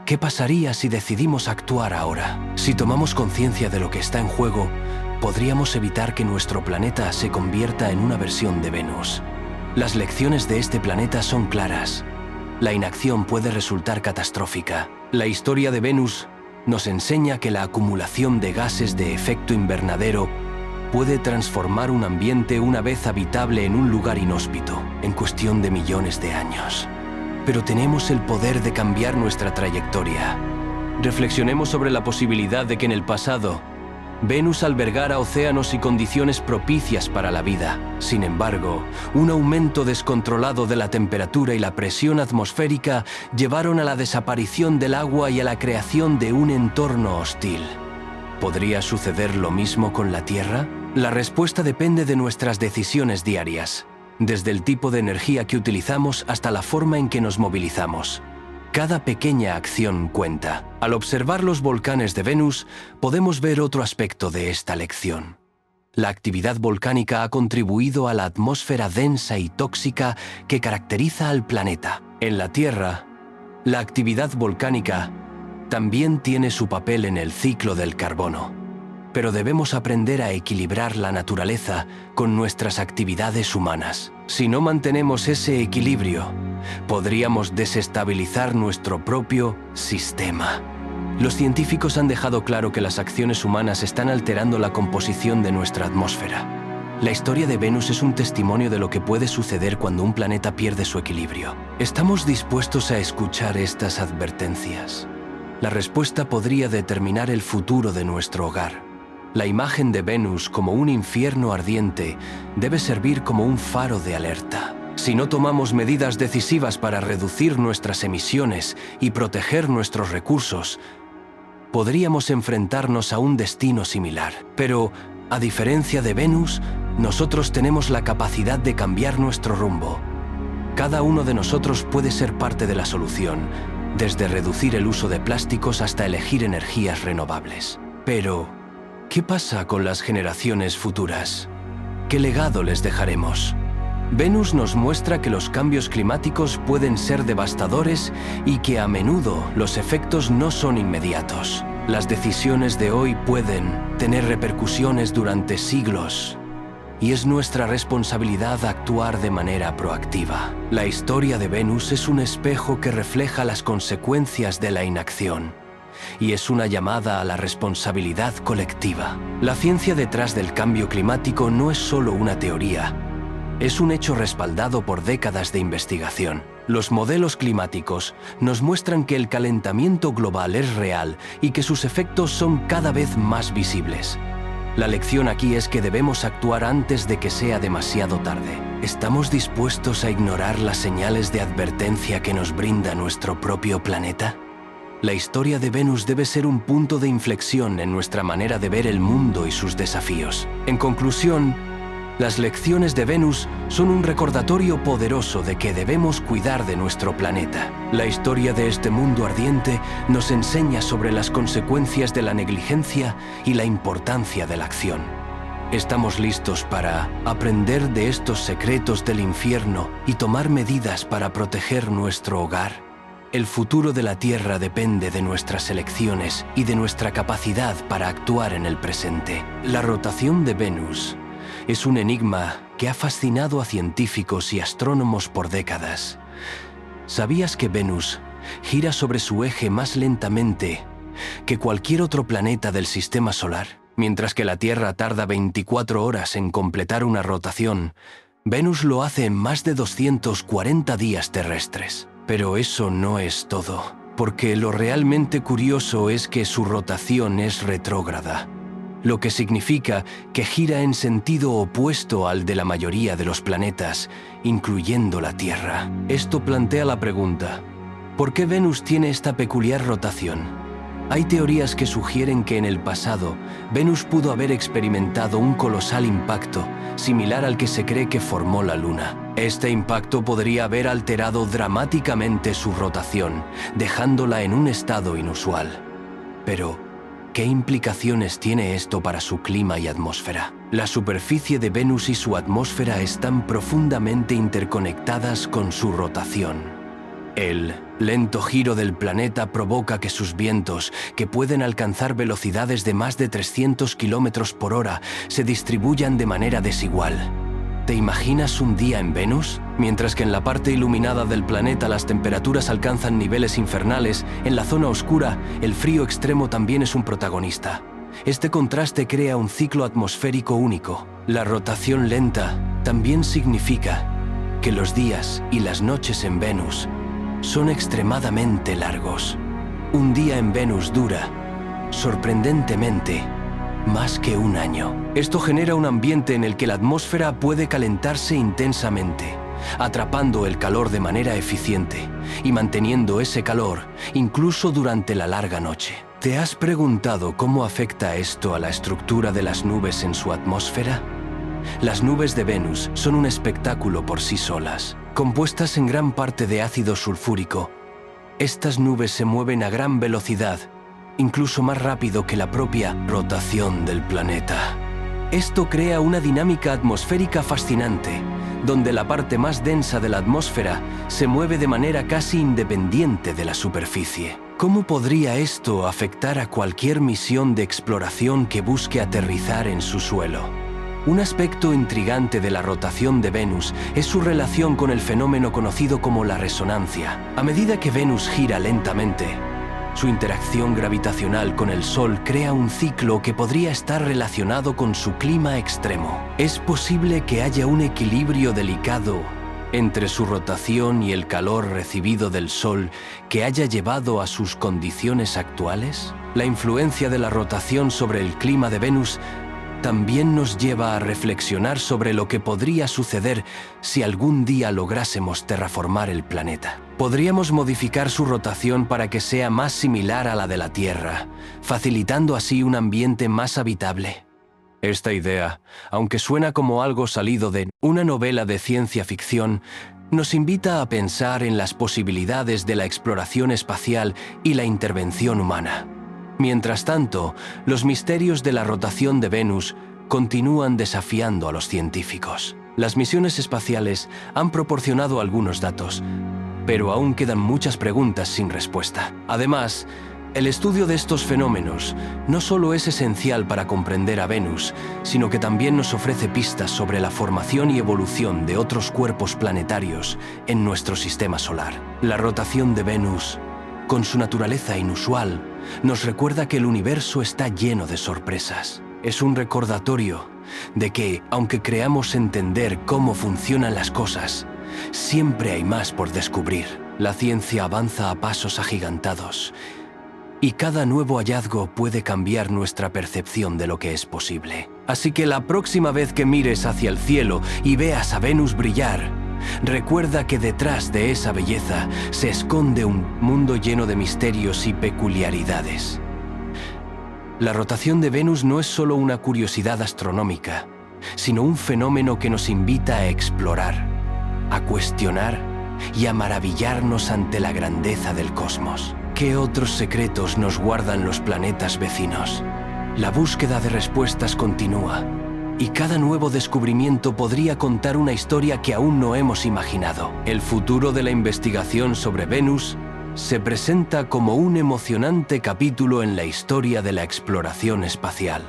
A: ¿Qué pasaría si decidimos actuar ahora? Si tomamos conciencia de lo que está en juego, podríamos evitar que nuestro planeta se convierta en una versión de Venus. Las lecciones de este planeta son claras. La inacción puede resultar catastrófica. La historia de Venus nos enseña que la acumulación de gases de efecto invernadero puede transformar un ambiente una vez habitable en un lugar inhóspito, en cuestión de millones de años. Pero tenemos el poder de cambiar nuestra trayectoria. Reflexionemos sobre la posibilidad de que en el pasado Venus albergara océanos y condiciones propicias para la vida. Sin embargo, un aumento descontrolado de la temperatura y la presión atmosférica llevaron a la desaparición del agua y a la creación de un entorno hostil. ¿Podría suceder lo mismo con la Tierra? La respuesta depende de nuestras decisiones diarias, desde el tipo de energía que utilizamos hasta la forma en que nos movilizamos. Cada pequeña acción cuenta. Al observar los volcanes de Venus, podemos ver otro aspecto de esta lección. La actividad volcánica ha contribuido a la atmósfera densa y tóxica que caracteriza al planeta. En la Tierra, la actividad volcánica también tiene su papel en el ciclo del carbono. Pero debemos aprender a equilibrar la naturaleza con nuestras actividades humanas. Si no mantenemos ese equilibrio, podríamos desestabilizar nuestro propio sistema. Los científicos han dejado claro que las acciones humanas están alterando la composición de nuestra atmósfera. La historia de Venus es un testimonio de lo que puede suceder cuando un planeta pierde su equilibrio. ¿Estamos dispuestos a escuchar estas advertencias? La respuesta podría determinar el futuro de nuestro hogar. La imagen de Venus como un infierno ardiente debe servir como un faro de alerta. Si no tomamos medidas decisivas para reducir nuestras emisiones y proteger nuestros recursos, podríamos enfrentarnos a un destino similar. Pero, a diferencia de Venus, nosotros tenemos la capacidad de cambiar nuestro rumbo. Cada uno de nosotros puede ser parte de la solución, desde reducir el uso de plásticos hasta elegir energías renovables. Pero, ¿qué pasa con las generaciones futuras? ¿Qué legado les dejaremos? Venus nos muestra que los cambios climáticos pueden ser devastadores y que a menudo los efectos no son inmediatos. Las decisiones de hoy pueden tener repercusiones durante siglos, y es nuestra responsabilidad actuar de manera proactiva. La historia de Venus es un espejo que refleja las consecuencias de la inacción, y es una llamada a la responsabilidad colectiva. La ciencia detrás del cambio climático no es solo una teoría, es un hecho respaldado por décadas de investigación. Los modelos climáticos nos muestran que el calentamiento global es real y que sus efectos son cada vez más visibles. La lección aquí es que debemos actuar antes de que sea demasiado tarde. ¿Estamos dispuestos a ignorar las señales de advertencia que nos brinda nuestro propio planeta? La historia de Venus debe ser un punto de inflexión en nuestra manera de ver el mundo y sus desafíos. En conclusión, las lecciones de Venus son un recordatorio poderoso de que debemos cuidar de nuestro planeta. La historia de este mundo ardiente nos enseña sobre las consecuencias de la negligencia y la importancia de la acción. ¿Estamos listos para aprender de estos secretos del infierno y tomar medidas para proteger nuestro hogar? El futuro de la Tierra depende de nuestras elecciones y de nuestra capacidad para actuar en el presente. La rotación de Venus es un enigma que ha fascinado a científicos y astrónomos por décadas. ¿Sabías que Venus gira sobre su eje más lentamente que cualquier otro planeta del sistema solar? Mientras que la Tierra tarda 24 horas en completar una rotación, Venus lo hace en más de 240 días terrestres. Pero eso no es todo, porque lo realmente curioso es que su rotación es retrógrada, lo que significa que gira en sentido opuesto al de la mayoría de los planetas, incluyendo la Tierra. Esto plantea la pregunta: ¿por qué Venus tiene esta peculiar rotación? Hay teorías que sugieren que en el pasado, Venus pudo haber experimentado un colosal impacto, similar al que se cree que formó la Luna. Este impacto podría haber alterado dramáticamente su rotación, dejándola en un estado inusual. Pero, ¿qué implicaciones tiene esto para su clima y atmósfera? La superficie de Venus y su atmósfera están profundamente interconectadas con su rotación. El lento giro del planeta provoca que sus vientos, que pueden alcanzar velocidades de más de 300 km por hora, se distribuyan de manera desigual. ¿Te imaginas un día en Venus? Mientras que en la parte iluminada del planeta las temperaturas alcanzan niveles infernales, en la zona oscura el frío extremo también es un protagonista. Este contraste crea un ciclo atmosférico único. La rotación lenta también significa que los días y las noches en Venus son extremadamente largos. Un día en Venus dura, sorprendentemente, más que un año. Esto genera un ambiente en el que la atmósfera puede calentarse intensamente, atrapando el calor de manera eficiente y manteniendo ese calor incluso durante la larga noche. ¿Te has preguntado cómo afecta esto a la estructura de las nubes en su atmósfera? Las nubes de Venus son un espectáculo por sí solas. Compuestas en gran parte de ácido sulfúrico, estas nubes se mueven a gran velocidad, incluso más rápido que la propia rotación del planeta. Esto crea una dinámica atmosférica fascinante, donde la parte más densa de la atmósfera se mueve de manera casi independiente de la superficie. ¿Cómo podría esto afectar a cualquier misión de exploración que busque aterrizar en su suelo? Un aspecto intrigante de la rotación de Venus es su relación con el fenómeno conocido como la resonancia. A medida que Venus gira lentamente, su interacción gravitacional con el Sol crea un ciclo que podría estar relacionado con su clima extremo. ¿Es posible que haya un equilibrio delicado entre su rotación y el calor recibido del Sol que haya llevado a sus condiciones actuales? La influencia de la rotación sobre el clima de Venus también nos lleva a reflexionar sobre lo que podría suceder si algún día lográsemos terraformar el planeta. Podríamos modificar su rotación para que sea más similar a la de la Tierra, facilitando así un ambiente más habitable. Esta idea, aunque suena como algo salido de una novela de ciencia ficción, nos invita a pensar en las posibilidades de la exploración espacial y la intervención humana. Mientras tanto, los misterios de la rotación de Venus continúan desafiando a los científicos. Las misiones espaciales han proporcionado algunos datos, pero aún quedan muchas preguntas sin respuesta. Además, el estudio de estos fenómenos no solo es esencial para comprender a Venus, sino que también nos ofrece pistas sobre la formación y evolución de otros cuerpos planetarios en nuestro sistema solar. La rotación de Venus, con su naturaleza inusual, nos recuerda que el universo está lleno de sorpresas. Es un recordatorio de que, aunque creamos entender cómo funcionan las cosas, siempre hay más por descubrir. La ciencia avanza a pasos agigantados, y cada nuevo hallazgo puede cambiar nuestra percepción de lo que es posible. Así que la próxima vez que mires hacia el cielo y veas a Venus brillar, recuerda que detrás de esa belleza se esconde un mundo lleno de misterios y peculiaridades. La rotación de Venus no es solo una curiosidad astronómica, sino un fenómeno que nos invita a explorar, a cuestionar y a maravillarnos ante la grandeza del cosmos. ¿Qué otros secretos nos guardan los planetas vecinos? La búsqueda de respuestas continúa, y cada nuevo descubrimiento podría contar una historia que aún no hemos imaginado. El futuro de la investigación sobre Venus se presenta como un emocionante capítulo en la historia de la exploración espacial.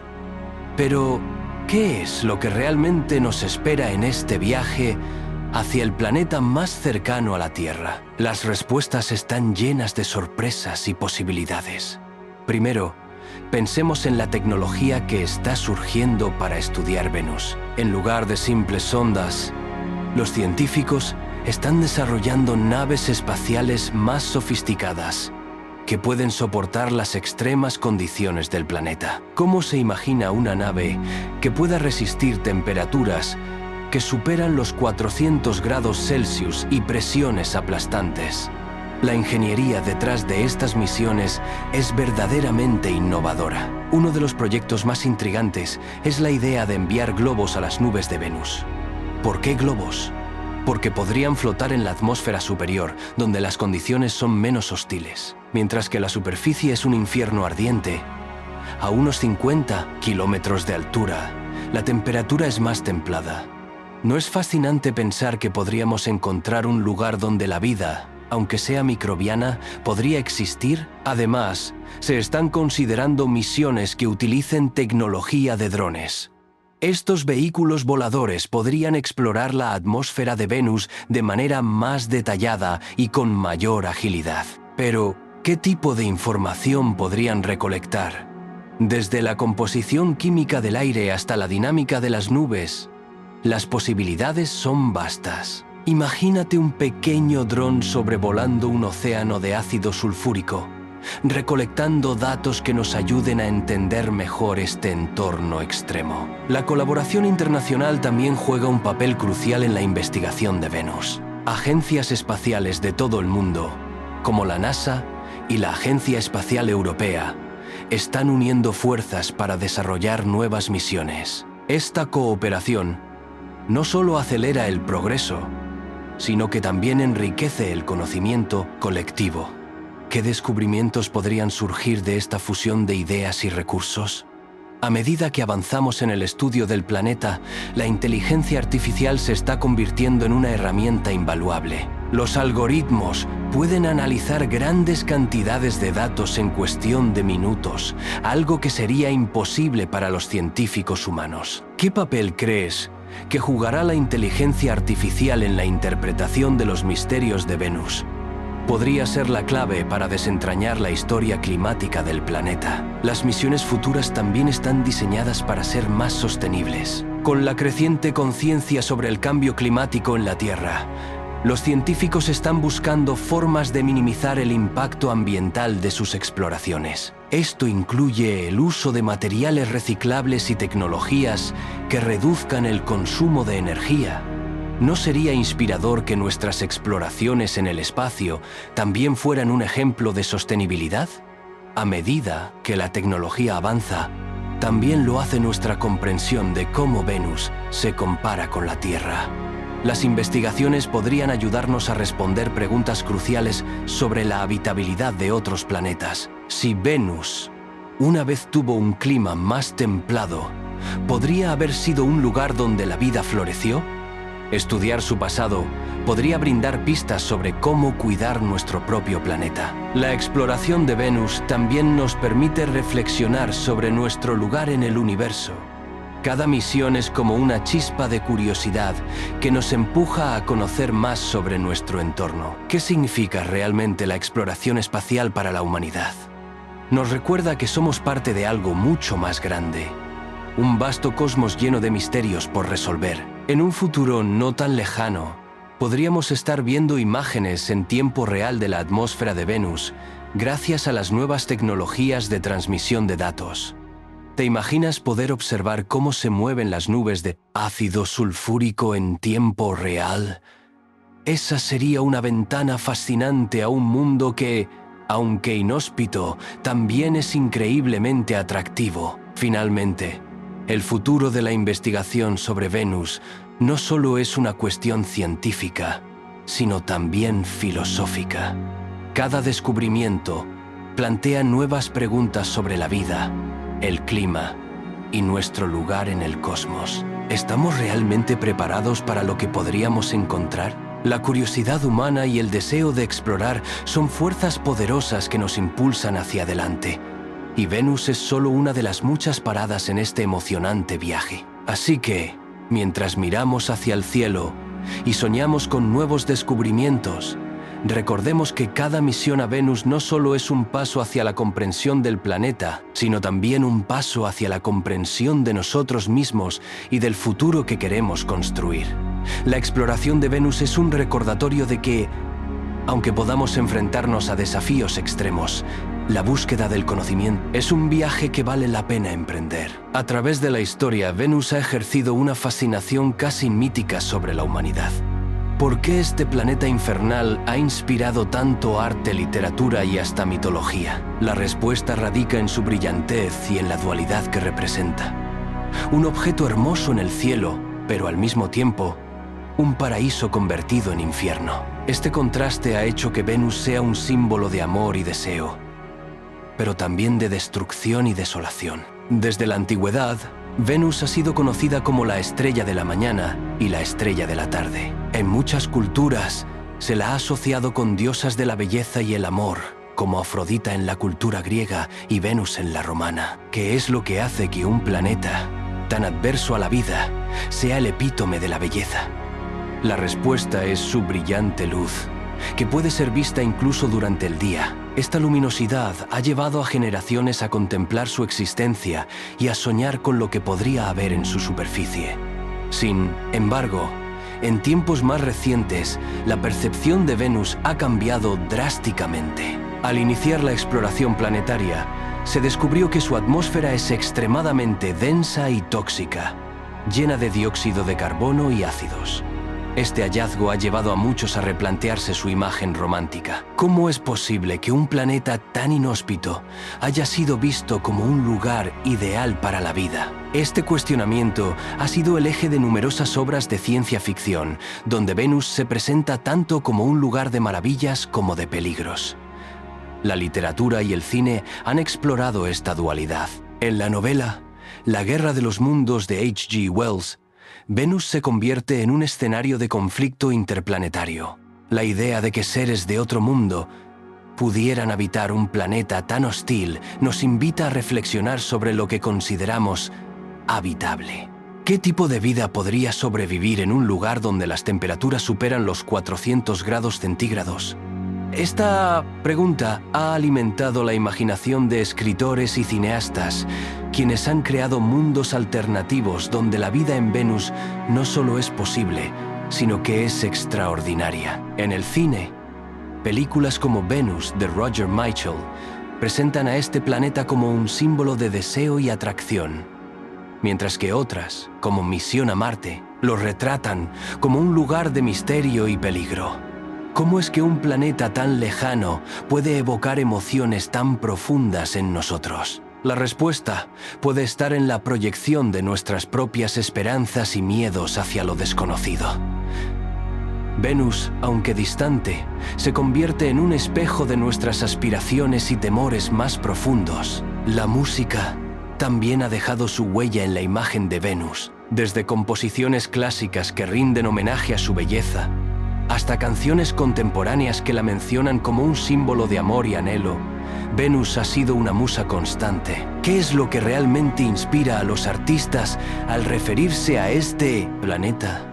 A: Pero, ¿qué es lo que realmente nos espera en este viaje hacia el planeta más cercano a la Tierra? Las respuestas están llenas de sorpresas y posibilidades. Primero, pensemos en la tecnología que está surgiendo para estudiar Venus. En lugar de simples sondas, los científicos están desarrollando naves espaciales más sofisticadas que pueden soportar las extremas condiciones del planeta. ¿Cómo se imagina una nave que pueda resistir temperaturas que superan los 400 grados Celsius y presiones aplastantes? La ingeniería detrás de estas misiones es verdaderamente innovadora. Uno de los proyectos más intrigantes es la idea de enviar globos a las nubes de Venus. ¿Por qué globos? Porque podrían flotar en la atmósfera superior, donde las condiciones son menos hostiles. Mientras que la superficie es un infierno ardiente, a unos 50 kilómetros de altura, la temperatura es más templada. ¿No es fascinante pensar que podríamos encontrar un lugar donde la vida aunque sea microbiana, podría existir? Además, se están considerando misiones que utilicen tecnología de drones. Estos vehículos voladores podrían explorar la atmósfera de Venus de manera más detallada y con mayor agilidad. Pero, ¿qué tipo de información podrían recolectar? Desde la composición química del aire hasta la dinámica de las nubes, las posibilidades son vastas. Imagínate un pequeño dron sobrevolando un océano de ácido sulfúrico, recolectando datos que nos ayuden a entender mejor este entorno extremo. La colaboración internacional también juega un papel crucial en la investigación de Venus. Agencias espaciales de todo el mundo, como la NASA y la Agencia Espacial Europea, están uniendo fuerzas para desarrollar nuevas misiones. Esta cooperación no solo acelera el progreso, sino que también enriquece el conocimiento colectivo. ¿Qué descubrimientos podrían surgir de esta fusión de ideas y recursos? A medida que avanzamos en el estudio del planeta, la inteligencia artificial se está convirtiendo en una herramienta invaluable. Los algoritmos pueden analizar grandes cantidades de datos en cuestión de minutos, algo que sería imposible para los científicos humanos. ¿Qué papel crees que jugará la inteligencia artificial en la interpretación de los misterios de Venus? Podría ser la clave para desentrañar la historia climática del planeta. Las misiones futuras también están diseñadas para ser más sostenibles. Con la creciente conciencia sobre el cambio climático en la Tierra, los científicos están buscando formas de minimizar el impacto ambiental de sus exploraciones. Esto incluye el uso de materiales reciclables y tecnologías que reduzcan el consumo de energía. ¿No sería inspirador que nuestras exploraciones en el espacio también fueran un ejemplo de sostenibilidad? A medida que la tecnología avanza, también lo hace nuestra comprensión de cómo Venus se compara con la Tierra. Las investigaciones podrían ayudarnos a responder preguntas cruciales sobre la habitabilidad de otros planetas. Si Venus una vez tuvo un clima más templado, ¿podría haber sido un lugar donde la vida floreció? Estudiar su pasado podría brindar pistas sobre cómo cuidar nuestro propio planeta. La exploración de Venus también nos permite reflexionar sobre nuestro lugar en el universo. Cada misión es como una chispa de curiosidad que nos empuja a conocer más sobre nuestro entorno. ¿Qué significa realmente la exploración espacial para la humanidad? Nos recuerda que somos parte de algo mucho más grande. Un vasto cosmos lleno de misterios por resolver. En un futuro no tan lejano, podríamos estar viendo imágenes en tiempo real de la atmósfera de Venus gracias a las nuevas tecnologías de transmisión de datos. ¿Te imaginas poder observar cómo se mueven las nubes de ácido sulfúrico en tiempo real? Esa sería una ventana fascinante a un mundo que, aunque inhóspito, también es increíblemente atractivo. Finalmente, el futuro de la investigación sobre Venus no solo es una cuestión científica, sino también filosófica. Cada descubrimiento plantea nuevas preguntas sobre la vida, el clima y nuestro lugar en el cosmos. ¿Estamos realmente preparados para lo que podríamos encontrar? La curiosidad humana y el deseo de explorar son fuerzas poderosas que nos impulsan hacia adelante. Y Venus es solo una de las muchas paradas en este emocionante viaje. Así que, mientras miramos hacia el cielo y soñamos con nuevos descubrimientos, recordemos que cada misión a Venus no solo es un paso hacia la comprensión del planeta, sino también un paso hacia la comprensión de nosotros mismos y del futuro que queremos construir. La exploración de Venus es un recordatorio de que, aunque podamos enfrentarnos a desafíos extremos, la búsqueda del conocimiento es un viaje que vale la pena emprender. A través de la historia, Venus ha ejercido una fascinación casi mítica sobre la humanidad. ¿Por qué este planeta infernal ha inspirado tanto arte, literatura y hasta mitología? La respuesta radica en su brillantez y en la dualidad que representa. Un objeto hermoso en el cielo, pero al mismo tiempo, un paraíso convertido en infierno. Este contraste ha hecho que Venus sea un símbolo de amor y deseo, pero también de destrucción y desolación. Desde la antigüedad, Venus ha sido conocida como la estrella de la mañana y la estrella de la tarde. En muchas culturas, Se la ha asociado con diosas de la belleza y el amor, como Afrodita en la cultura griega y Venus en la romana. ¿Qué es lo que hace que un planeta tan adverso a la vida sea el epítome de la belleza? La respuesta es su brillante luz, que puede ser vista incluso durante el día. Esta luminosidad ha llevado a generaciones a contemplar su existencia y a soñar con lo que podría haber en su superficie. Sin embargo, en tiempos más recientes, la percepción de Venus ha cambiado drásticamente. Al iniciar la exploración planetaria, se descubrió que su atmósfera es extremadamente densa y tóxica, llena de dióxido de carbono y ácidos. Este hallazgo ha llevado a muchos a replantearse su imagen romántica. ¿Cómo es posible que un planeta tan inhóspito haya sido visto como un lugar ideal para la vida? Este cuestionamiento ha sido el eje de numerosas obras de ciencia ficción, donde Venus se presenta tanto como un lugar de maravillas como de peligros. La literatura y el cine han explorado esta dualidad. En la novela La Guerra de los Mundos de H.G. Wells, Venus se convierte en un escenario de conflicto interplanetario. La idea de que seres de otro mundo pudieran habitar un planeta tan hostil nos invita a reflexionar sobre lo que consideramos habitable. ¿Qué tipo de vida podría sobrevivir en un lugar donde las temperaturas superan los 400 grados centígrados? Esta pregunta ha alimentado la imaginación de escritores y cineastas, quienes han creado mundos alternativos donde la vida en Venus no solo es posible, sino que es extraordinaria. En el cine, películas como Venus de Roger Michell presentan a este planeta como un símbolo de deseo y atracción, mientras que otras, como Misión a Marte, lo retratan como un lugar de misterio y peligro. ¿Cómo es que un planeta tan lejano puede evocar emociones tan profundas en nosotros? La respuesta puede estar en la proyección de nuestras propias esperanzas y miedos hacia lo desconocido. Venus, aunque distante, se convierte en un espejo de nuestras aspiraciones y temores más profundos. La música también ha dejado su huella en la imagen de Venus, desde composiciones clásicas que rinden homenaje a su belleza, hasta canciones contemporáneas que la mencionan como un símbolo de amor y anhelo. Venus ha sido una musa constante. ¿Qué es lo que realmente inspira a los artistas al referirse a este planeta?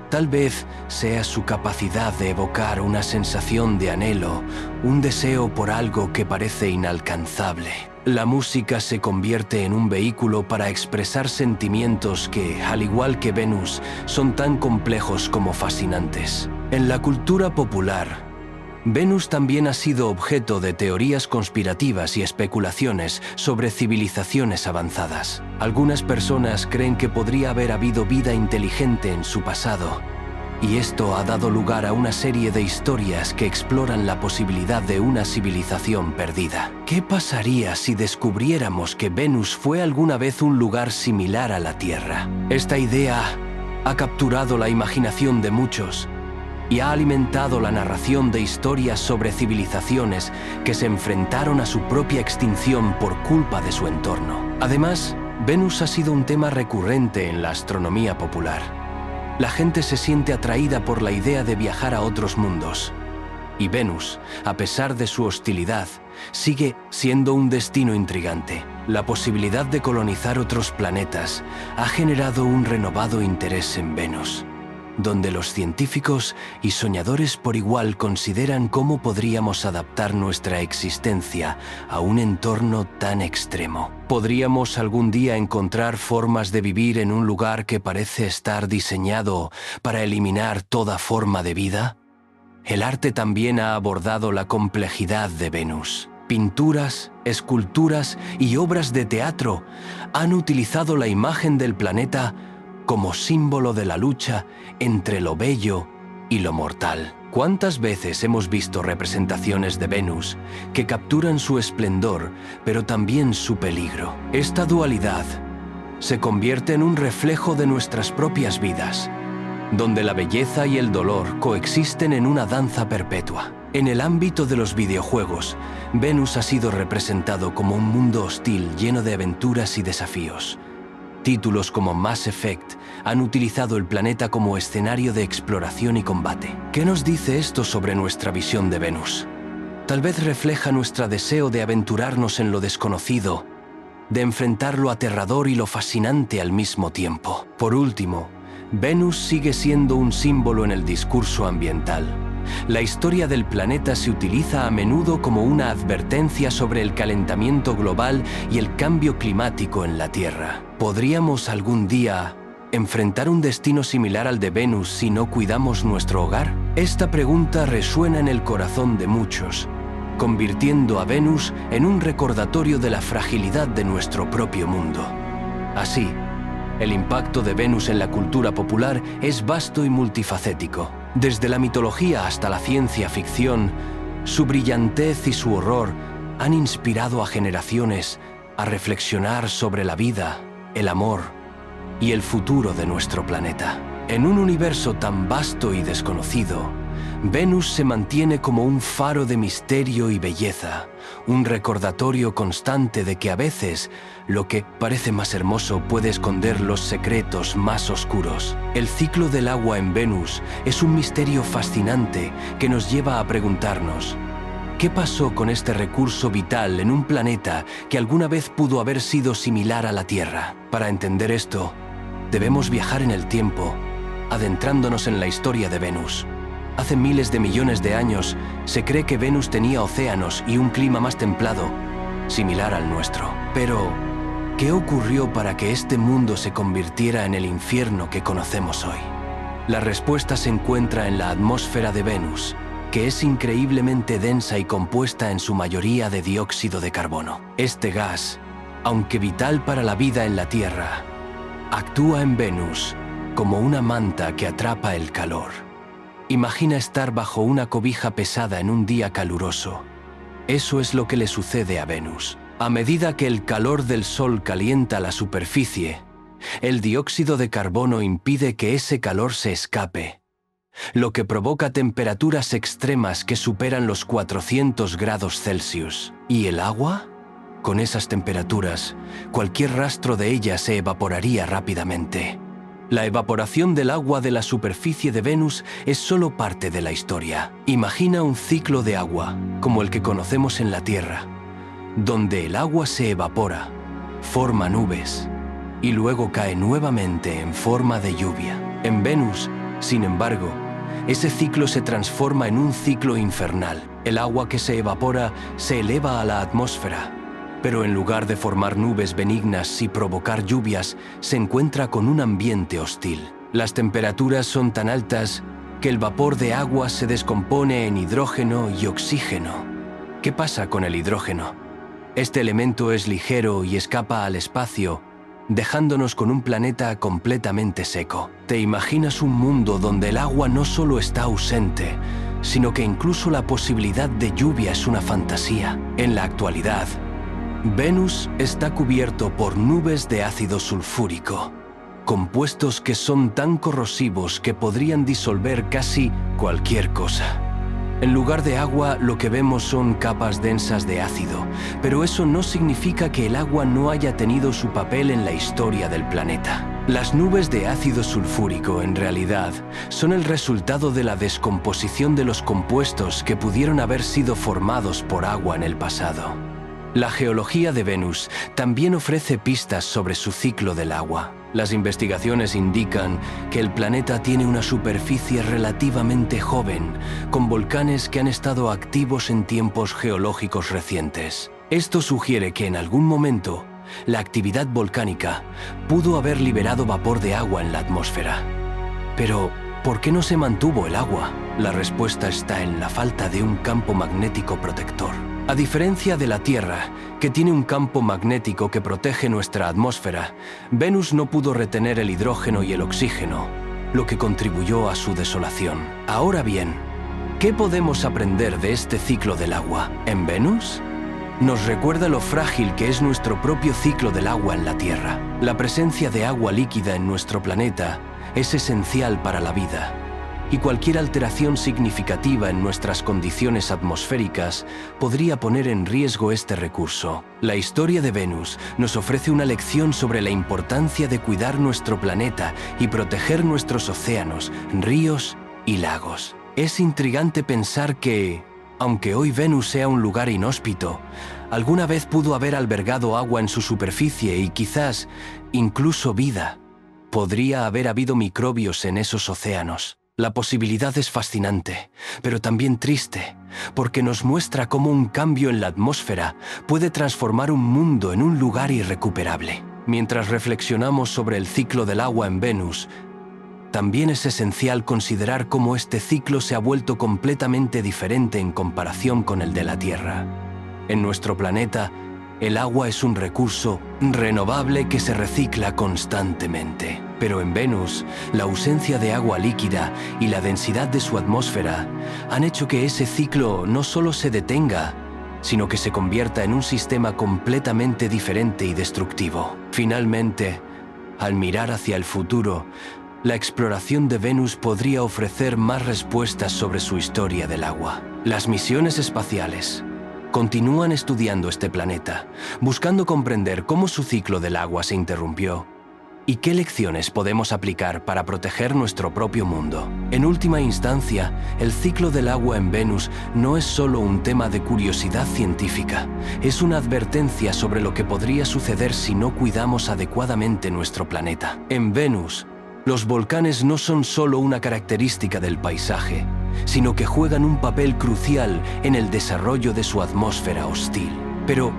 A: Tal vez sea su capacidad de evocar una sensación de anhelo, un deseo por algo que parece inalcanzable. La música se convierte en un vehículo para expresar sentimientos que, al igual que Venus, son tan complejos como fascinantes. En la cultura popular, Venus también ha sido objeto de teorías conspirativas y especulaciones sobre civilizaciones avanzadas. Algunas personas creen que podría haber habido vida inteligente en su pasado, y esto ha dado lugar a una serie de historias que exploran la posibilidad de una civilización perdida. ¿Qué pasaría si descubriéramos que Venus fue alguna vez un lugar similar a la Tierra? Esta idea ha capturado la imaginación de muchos y ha alimentado la narración de historias sobre civilizaciones que se enfrentaron a su propia extinción por culpa de su entorno. Además, Venus ha sido un tema recurrente en la astronomía popular. La gente se siente atraída por la idea de viajar a otros mundos. Y Venus, a pesar de su hostilidad, sigue siendo un destino intrigante. La posibilidad de colonizar otros planetas ha generado un renovado interés en Venus, donde los científicos y soñadores por igual consideran cómo podríamos adaptar nuestra existencia a un entorno tan extremo. ¿Podríamos algún día encontrar formas de vivir en un lugar que parece estar diseñado para eliminar toda forma de vida? El arte también ha abordado la complejidad de Venus. Pinturas, esculturas y obras de teatro han utilizado la imagen del planeta como símbolo de la lucha entre lo bello y lo mortal. ¿Cuántas veces hemos visto representaciones de Venus que capturan su esplendor, pero también su peligro? Esta dualidad se convierte en un reflejo de nuestras propias vidas, donde la belleza y el dolor coexisten en una danza perpetua. En el ámbito de los videojuegos, Venus ha sido representado como un mundo hostil lleno de aventuras y desafíos. Títulos como Mass Effect han utilizado el planeta como escenario de exploración y combate. ¿Qué nos dice esto sobre nuestra visión de Venus? Tal vez refleja nuestro deseo de aventurarnos en lo desconocido, de enfrentar lo aterrador y lo fascinante al mismo tiempo. Por último, Venus sigue siendo un símbolo en el discurso ambiental. La historia del planeta se utiliza a menudo como una advertencia sobre el calentamiento global y el cambio climático en la Tierra. ¿Podríamos algún día enfrentar un destino similar al de Venus si no cuidamos nuestro hogar? Esta pregunta resuena en el corazón de muchos, convirtiendo a Venus en un recordatorio de la fragilidad de nuestro propio mundo. Así, el impacto de Venus en la cultura popular es vasto y multifacético. Desde la mitología hasta la ciencia ficción, su brillantez y su horror han inspirado a generaciones a reflexionar sobre la vida, el amor y el futuro de nuestro planeta. En un universo tan vasto y desconocido, Venus se mantiene como un faro de misterio y belleza, un recordatorio constante de que a veces lo que parece más hermoso puede esconder los secretos más oscuros. El ciclo del agua en Venus es un misterio fascinante que nos lleva a preguntarnos: ¿qué pasó con este recurso vital en un planeta que alguna vez pudo haber sido similar a la Tierra? Para entender esto, debemos viajar en el tiempo, adentrándonos en la historia de Venus. Hace miles de millones de años, se cree que Venus tenía océanos y un clima más templado, similar al nuestro. Pero, ¿qué ocurrió para que este mundo se convirtiera en el infierno que conocemos hoy? La respuesta se encuentra en la atmósfera de Venus, que es increíblemente densa y compuesta en su mayoría de dióxido de carbono. Este gas, aunque vital para la vida en la Tierra, actúa en Venus como una manta que atrapa el calor. Imagina estar bajo una cobija pesada en un día caluroso. Eso es lo que le sucede a Venus. A medida que el calor del Sol calienta la superficie, el dióxido de carbono impide que ese calor se escape, lo que provoca temperaturas extremas que superan los 400 grados Celsius. ¿Y el agua? Con esas temperaturas, cualquier rastro de ella se evaporaría rápidamente. La evaporación del agua de la superficie de Venus es solo parte de la historia. Imagina un ciclo de agua, como el que conocemos en la Tierra, donde el agua se evapora, forma nubes, y luego cae nuevamente en forma de lluvia. En Venus, sin embargo, ese ciclo se transforma en un ciclo infernal. El agua que se evapora se eleva a la atmósfera, pero en lugar de formar nubes benignas y provocar lluvias, se encuentra con un ambiente hostil. Las temperaturas son tan altas que el vapor de agua se descompone en hidrógeno y oxígeno. ¿Qué pasa con el hidrógeno? Este elemento es ligero y escapa al espacio, dejándonos con un planeta completamente seco. ¿Te imaginas un mundo donde el agua no solo está ausente, sino que incluso la posibilidad de lluvia es una fantasía? En la actualidad, Venus está cubierto por nubes de ácido sulfúrico, compuestos que son tan corrosivos que podrían disolver casi cualquier cosa. En lugar de agua, lo que vemos son capas densas de ácido, pero eso no significa que el agua no haya tenido su papel en la historia del planeta. Las nubes de ácido sulfúrico, en realidad, son el resultado de la descomposición de los compuestos que pudieron haber sido formados por agua en el pasado. La geología de Venus también ofrece pistas sobre su ciclo del agua. Las investigaciones indican que el planeta tiene una superficie relativamente joven, con volcanes que han estado activos en tiempos geológicos recientes. Esto sugiere que en algún momento, la actividad volcánica pudo haber liberado vapor de agua en la atmósfera. Pero, ¿por qué no se mantuvo el agua? La respuesta está en la falta de un campo magnético protector. A diferencia de la Tierra, que tiene un campo magnético que protege nuestra atmósfera, Venus no pudo retener el hidrógeno y el oxígeno, lo que contribuyó a su desolación. Ahora bien, ¿qué podemos aprender de este ciclo del agua? ¿En Venus? Nos recuerda lo frágil que es nuestro propio ciclo del agua en la Tierra. La presencia de agua líquida en nuestro planeta es esencial para la vida, y cualquier alteración significativa en nuestras condiciones atmosféricas podría poner en riesgo este recurso. La historia de Venus nos ofrece una lección sobre la importancia de cuidar nuestro planeta y proteger nuestros océanos, ríos y lagos. Es intrigante pensar que, aunque hoy Venus sea un lugar inhóspito, alguna vez pudo haber albergado agua en su superficie y quizás incluso vida. Podría haber habido microbios en esos océanos. La posibilidad es fascinante, pero también triste, porque nos muestra cómo un cambio en la atmósfera puede transformar un mundo en un lugar irrecuperable. Mientras reflexionamos sobre el ciclo del agua en Venus, también es esencial considerar cómo este ciclo se ha vuelto completamente diferente en comparación con el de la Tierra. En nuestro planeta, el agua es un recurso renovable que se recicla constantemente. Pero en Venus, la ausencia de agua líquida y la densidad de su atmósfera han hecho que ese ciclo no solo se detenga, sino que se convierta en un sistema completamente diferente y destructivo. Finalmente, al mirar hacia el futuro, la exploración de Venus podría ofrecer más respuestas sobre su historia del agua. Las misiones espaciales continúan estudiando este planeta, buscando comprender cómo su ciclo del agua se interrumpió y qué lecciones podemos aplicar para proteger nuestro propio mundo. En última instancia, el ciclo del agua en Venus no es solo un tema de curiosidad científica, es una advertencia sobre lo que podría suceder si no cuidamos adecuadamente nuestro planeta. En Venus, los volcanes no son solo una característica del paisaje, sino que juegan un papel crucial en el desarrollo de su atmósfera hostil. Pero,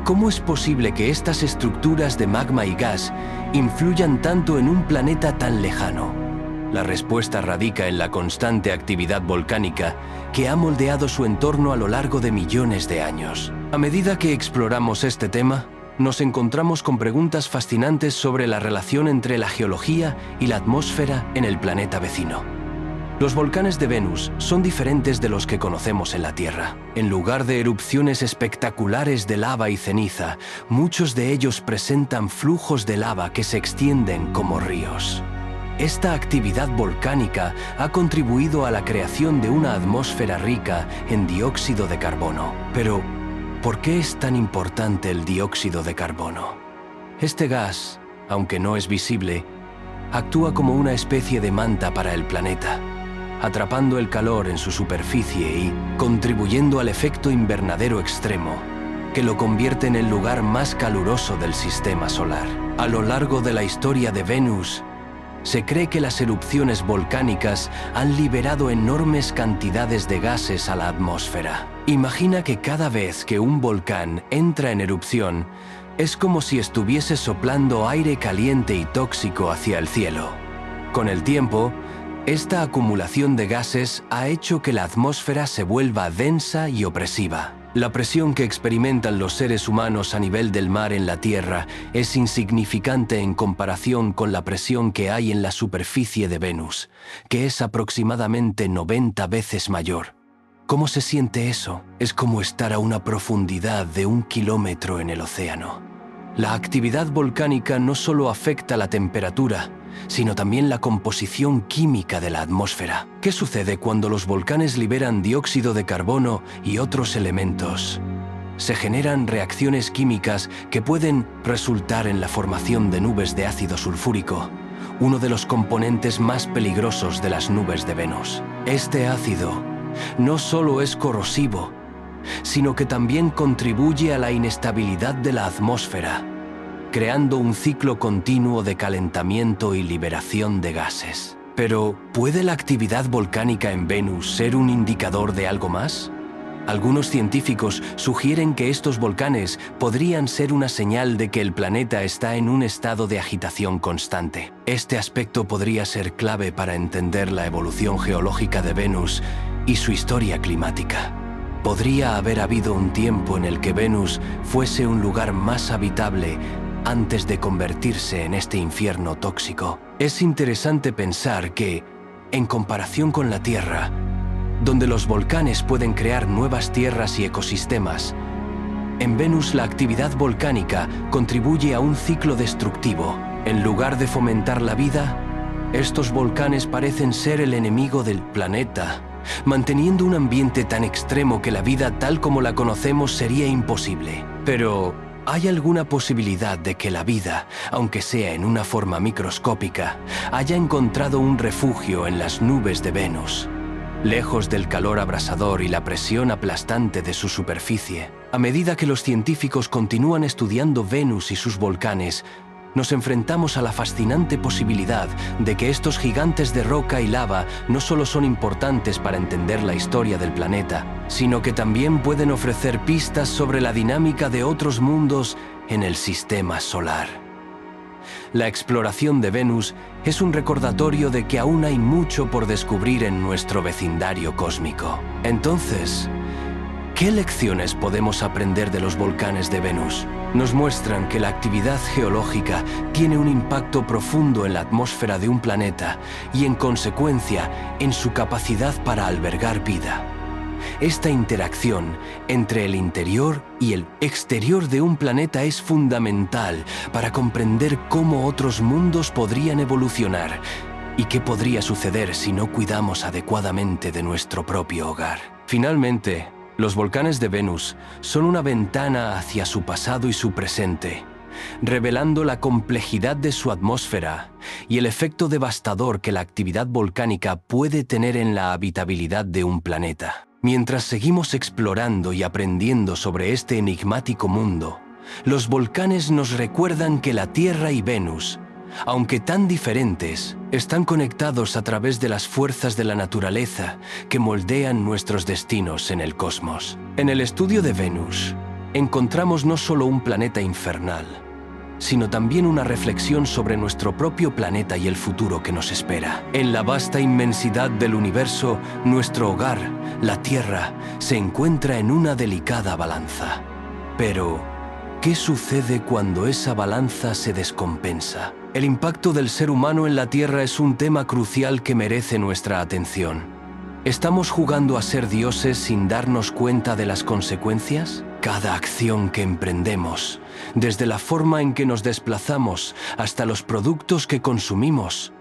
A: ¿cómo es posible que estas estructuras de magma y gas influyan tanto en un planeta tan lejano? La respuesta radica en la constante actividad volcánica que ha moldeado su entorno a lo largo de millones de años. A medida que exploramos este tema, nos encontramos con preguntas fascinantes sobre la relación entre la geología y la atmósfera en el planeta vecino. Los volcanes de Venus son diferentes de los que conocemos en la Tierra. En lugar de erupciones espectaculares de lava y ceniza, muchos de ellos presentan flujos de lava que se extienden como ríos. Esta actividad volcánica ha contribuido a la creación de una atmósfera rica en dióxido de carbono. Pero, ¿por qué es tan importante el dióxido de carbono? Este gas, aunque no es visible, actúa como una especie de manta para el planeta, atrapando el calor en su superficie y contribuyendo al efecto invernadero extremo, que lo convierte en el lugar más caluroso del sistema solar. A lo largo de la historia de Venus, se cree que las erupciones volcánicas han liberado enormes cantidades de gases a la atmósfera. Imagina que cada vez que un volcán entra en erupción, es como si estuviese soplando aire caliente y tóxico hacia el cielo. Con el tiempo, esta acumulación de gases ha hecho que la atmósfera se vuelva densa y opresiva. La presión que experimentan los seres humanos a nivel del mar en la Tierra es insignificante en comparación con la presión que hay en la superficie de Venus, que es aproximadamente 90 veces mayor. ¿Cómo se siente eso? Es como estar a una profundidad de 1 kilómetro en el océano. La actividad volcánica no solo afecta la temperatura, sino también la composición química de la atmósfera. ¿Qué sucede cuando los volcanes liberan dióxido de carbono y otros elementos? Se generan reacciones químicas que pueden resultar en la formación de nubes de ácido sulfúrico, uno de los componentes más peligrosos de las nubes de Venus. Este ácido no solo es corrosivo, sino que también contribuye a la inestabilidad de la atmósfera, creando un ciclo continuo de calentamiento y liberación de gases. Pero, ¿puede la actividad volcánica en Venus ser un indicador de algo más? Algunos científicos sugieren que estos volcanes podrían ser una señal de que el planeta está en un estado de agitación constante. Este aspecto podría ser clave para entender la evolución geológica de Venus y su historia climática. Podría haber habido un tiempo en el que Venus fuese un lugar más habitable antes de convertirse en este infierno tóxico. Es interesante pensar que, en comparación con la Tierra, donde los volcanes pueden crear nuevas tierras y ecosistemas, en Venus la actividad volcánica contribuye a un ciclo destructivo. En lugar de fomentar la vida, Estos volcanes parecen ser el enemigo del planeta, manteniendo un ambiente tan extremo que la vida tal como la conocemos sería imposible. Pero ¿hay alguna posibilidad de que la vida, aunque sea en una forma microscópica, haya encontrado un refugio en las nubes de Venus? Lejos del calor abrasador y la presión aplastante de su superficie, a medida que los científicos continúan estudiando Venus y sus volcanes, nos enfrentamos a la fascinante posibilidad de que estos gigantes de roca y lava no solo son importantes para entender la historia del planeta, sino que también pueden ofrecer pistas sobre la dinámica de otros mundos en el sistema solar. La exploración de Venus es un recordatorio de que aún hay mucho por descubrir en nuestro vecindario cósmico. Entonces, ¿qué lecciones podemos aprender de los volcanes de Venus? Nos muestran que la actividad geológica tiene un impacto profundo en la atmósfera de un planeta y, en consecuencia, en su capacidad para albergar vida. Esta interacción entre el interior y el exterior de un planeta es fundamental para comprender cómo otros mundos podrían evolucionar y qué podría suceder si no cuidamos adecuadamente de nuestro propio hogar. Finalmente, los volcanes de Venus son una ventana hacia su pasado y su presente, revelando la complejidad de su atmósfera y el efecto devastador que la actividad volcánica puede tener en la habitabilidad de un planeta. Mientras seguimos explorando y aprendiendo sobre este enigmático mundo, los volcanes nos recuerdan que la Tierra y Venus, aunque tan diferentes, están conectados a través de las fuerzas de la naturaleza que moldean nuestros destinos en el cosmos. En el estudio de Venus, encontramos no solo un planeta infernal, sino también una reflexión sobre nuestro propio planeta y el futuro que nos espera. En la vasta inmensidad del universo, nuestro hogar, la Tierra, se encuentra en una delicada balanza. Pero, ¿qué sucede cuando esa balanza se descompensa? El impacto del ser humano en la Tierra es un tema crucial que merece nuestra atención. ¿Estamos jugando a ser dioses sin darnos cuenta de las consecuencias? Cada acción que emprendemos, desde la forma en que nos desplazamos hasta los productos que consumimos,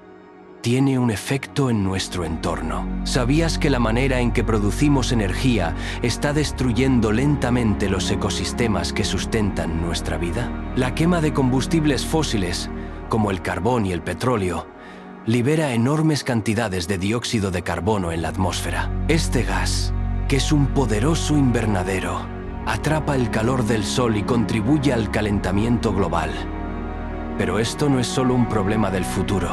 A: tiene un efecto en nuestro entorno. ¿Sabías que la manera en que producimos energía está destruyendo lentamente los ecosistemas que sustentan nuestra vida? La quema de combustibles fósiles, como el carbón y el petróleo, libera enormes cantidades de dióxido de carbono en la atmósfera. Este gas, que es un poderoso invernadero, atrapa el calor del sol y contribuye al calentamiento global. Pero esto no es solo un problema del futuro.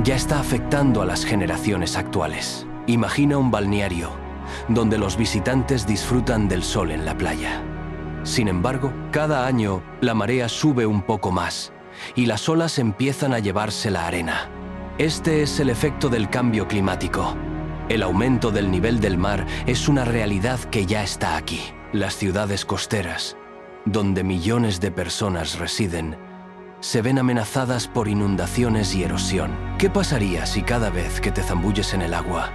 A: Ya está afectando a las generaciones actuales. Imagina un balneario, donde los visitantes disfrutan del sol en la playa. Sin embargo, cada año la marea sube un poco más y las olas empiezan a llevarse la arena. Este es el efecto del cambio climático. El aumento del nivel del mar es una realidad que ya está aquí. Las ciudades costeras, donde millones de personas residen, se ven amenazadas por inundaciones y erosión. ¿Qué pasaría si cada vez que te zambulles en el agua,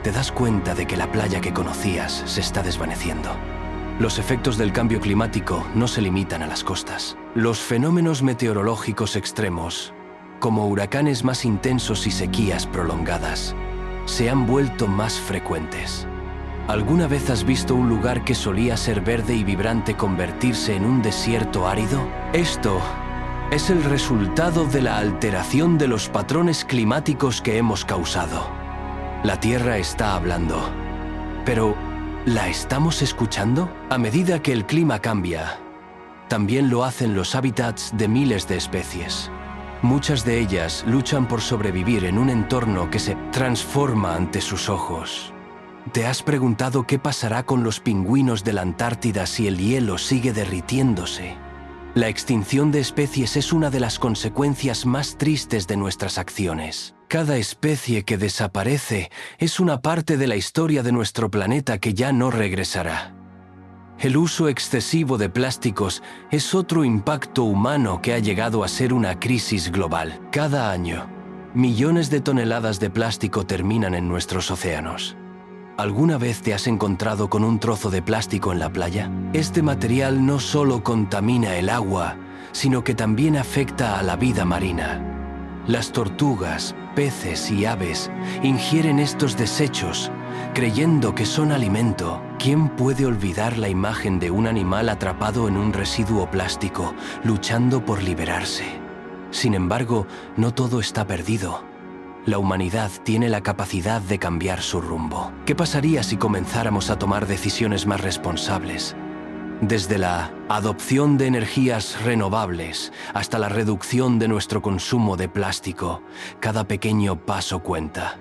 A: te das cuenta de que la playa que conocías se está desvaneciendo? Los efectos del cambio climático no se limitan a las costas. Los fenómenos meteorológicos extremos, como huracanes más intensos y sequías prolongadas, se han vuelto más frecuentes. ¿Alguna vez has visto un lugar que solía ser verde y vibrante convertirse en un desierto árido? Esto es el resultado de la alteración de los patrones climáticos que hemos causado. La Tierra está hablando, pero ¿la estamos escuchando? A medida que el clima cambia, también lo hacen los hábitats de miles de especies. Muchas de ellas luchan por sobrevivir en un entorno que se transforma ante sus ojos. ¿Te has preguntado qué pasará con los pingüinos de la Antártida si el hielo sigue derritiéndose? La extinción de especies es una de las consecuencias más tristes de nuestras acciones. Cada especie que desaparece es una parte de la historia de nuestro planeta que ya no regresará. El uso excesivo de plásticos es otro impacto humano que ha llegado a ser una crisis global. Cada año, millones de toneladas de plástico terminan en nuestros océanos. ¿Alguna vez te has encontrado con un trozo de plástico en la playa? Este material no solo contamina el agua, sino que también afecta a la vida marina. Las tortugas, peces y aves ingieren estos desechos, creyendo que son alimento. ¿Quién puede olvidar la imagen de un animal atrapado en un residuo plástico, luchando por liberarse? Sin embargo, no todo está perdido. La humanidad tiene la capacidad de cambiar su rumbo. ¿Qué pasaría si comenzáramos a tomar decisiones más responsables? Desde la adopción de energías renovables hasta la reducción de nuestro consumo de plástico, cada pequeño paso cuenta.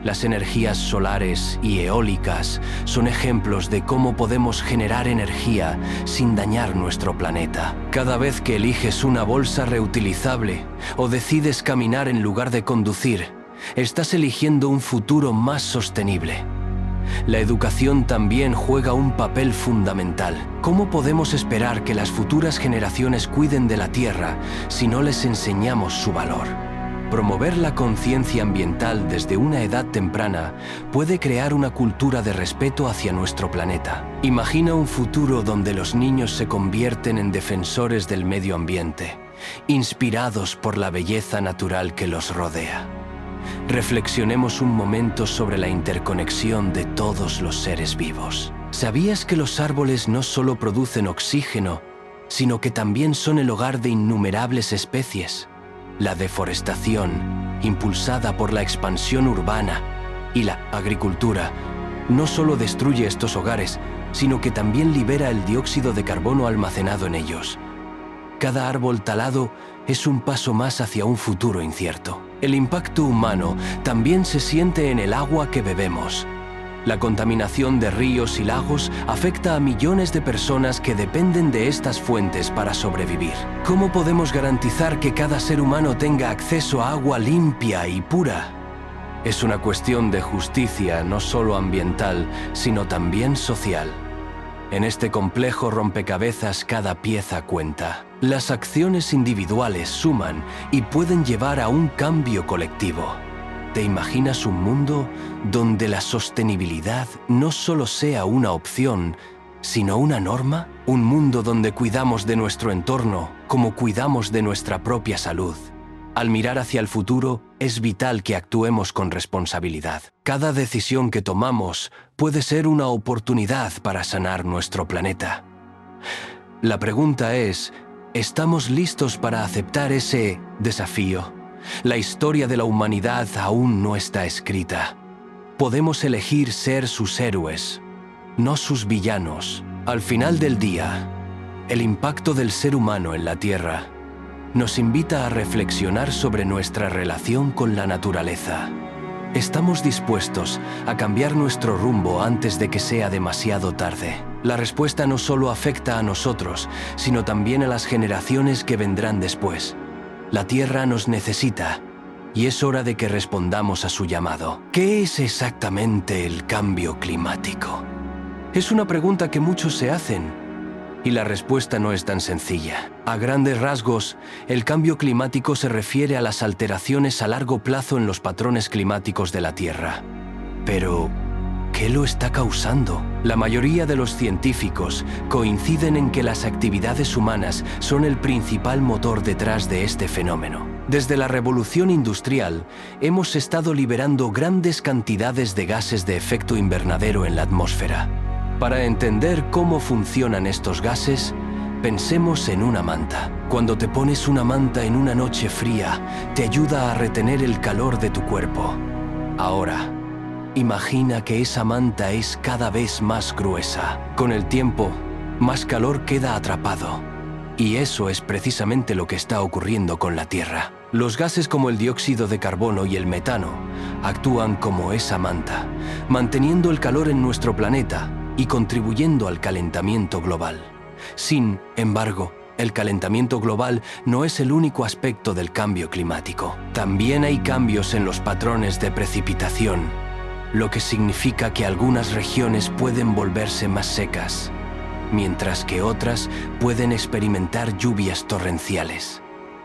A: Las energías solares y eólicas son ejemplos de cómo podemos generar energía sin dañar nuestro planeta. Cada vez que eliges una bolsa reutilizable o decides caminar en lugar de conducir, estás eligiendo un futuro más sostenible. La educación también juega un papel fundamental. ¿Cómo podemos esperar que las futuras generaciones cuiden de la tierra si no les enseñamos su valor? Promover la conciencia ambiental desde una edad temprana puede crear una cultura de respeto hacia nuestro planeta. Imagina un futuro donde los niños se convierten en defensores del medio ambiente, inspirados por la belleza natural que los rodea. Reflexionemos un momento sobre la interconexión de todos los seres vivos. ¿Sabías que los árboles no solo producen oxígeno, sino que también son el hogar de innumerables especies? La deforestación, impulsada por la expansión urbana y la agricultura, no solo destruye estos hogares, sino que también libera el dióxido de carbono almacenado en ellos. Cada árbol talado es un paso más hacia un futuro incierto. El impacto humano también se siente en el agua que bebemos. La contaminación de ríos y lagos afecta a millones de personas que dependen de estas fuentes para sobrevivir. ¿Cómo podemos garantizar que cada ser humano tenga acceso a agua limpia y pura? Es una cuestión de justicia no solo ambiental, sino también social. En este complejo rompecabezas cada pieza cuenta. Las acciones individuales suman y pueden llevar a un cambio colectivo. ¿Te imaginas un mundo donde la sostenibilidad no solo sea una opción, sino una norma? Un mundo donde cuidamos de nuestro entorno como cuidamos de nuestra propia salud. Al mirar hacia el futuro, es vital que actuemos con responsabilidad. Cada decisión que tomamos puede ser una oportunidad para sanar nuestro planeta. La pregunta es, ¿estamos listos para aceptar ese desafío? La historia de la humanidad aún no está escrita. Podemos elegir ser sus héroes, no sus villanos. Al final del día, el impacto del ser humano en la Tierra nos invita a reflexionar sobre nuestra relación con la naturaleza. ¿Estamos dispuestos a cambiar nuestro rumbo antes de que sea demasiado tarde? La respuesta no solo afecta a nosotros, sino también a las generaciones que vendrán después. La Tierra nos necesita, y es hora de que respondamos a su llamado. ¿Qué es exactamente el cambio climático? Es una pregunta que muchos se hacen, y la respuesta no es tan sencilla. A grandes rasgos, el cambio climático se refiere a las alteraciones a largo plazo en los patrones climáticos de la Tierra. Pero, ¿qué lo está causando? La mayoría de los científicos coinciden en que las actividades humanas son el principal motor detrás de este fenómeno. Desde la revolución industrial, hemos estado liberando grandes cantidades de gases de efecto invernadero en la atmósfera. Para entender cómo funcionan estos gases, pensemos en una manta. Cuando te pones una manta en una noche fría, te ayuda a retener el calor de tu cuerpo. Ahora, imagina que esa manta es cada vez más gruesa. Con el tiempo, más calor queda atrapado. Y eso es precisamente lo que está ocurriendo con la Tierra. Los gases como el dióxido de carbono y el metano actúan como esa manta, manteniendo el calor en nuestro planeta y contribuyendo al calentamiento global. Sin embargo, el calentamiento global no es el único aspecto del cambio climático. También hay cambios en los patrones de precipitación, lo que significa que algunas regiones pueden volverse más secas, mientras que otras pueden experimentar lluvias torrenciales.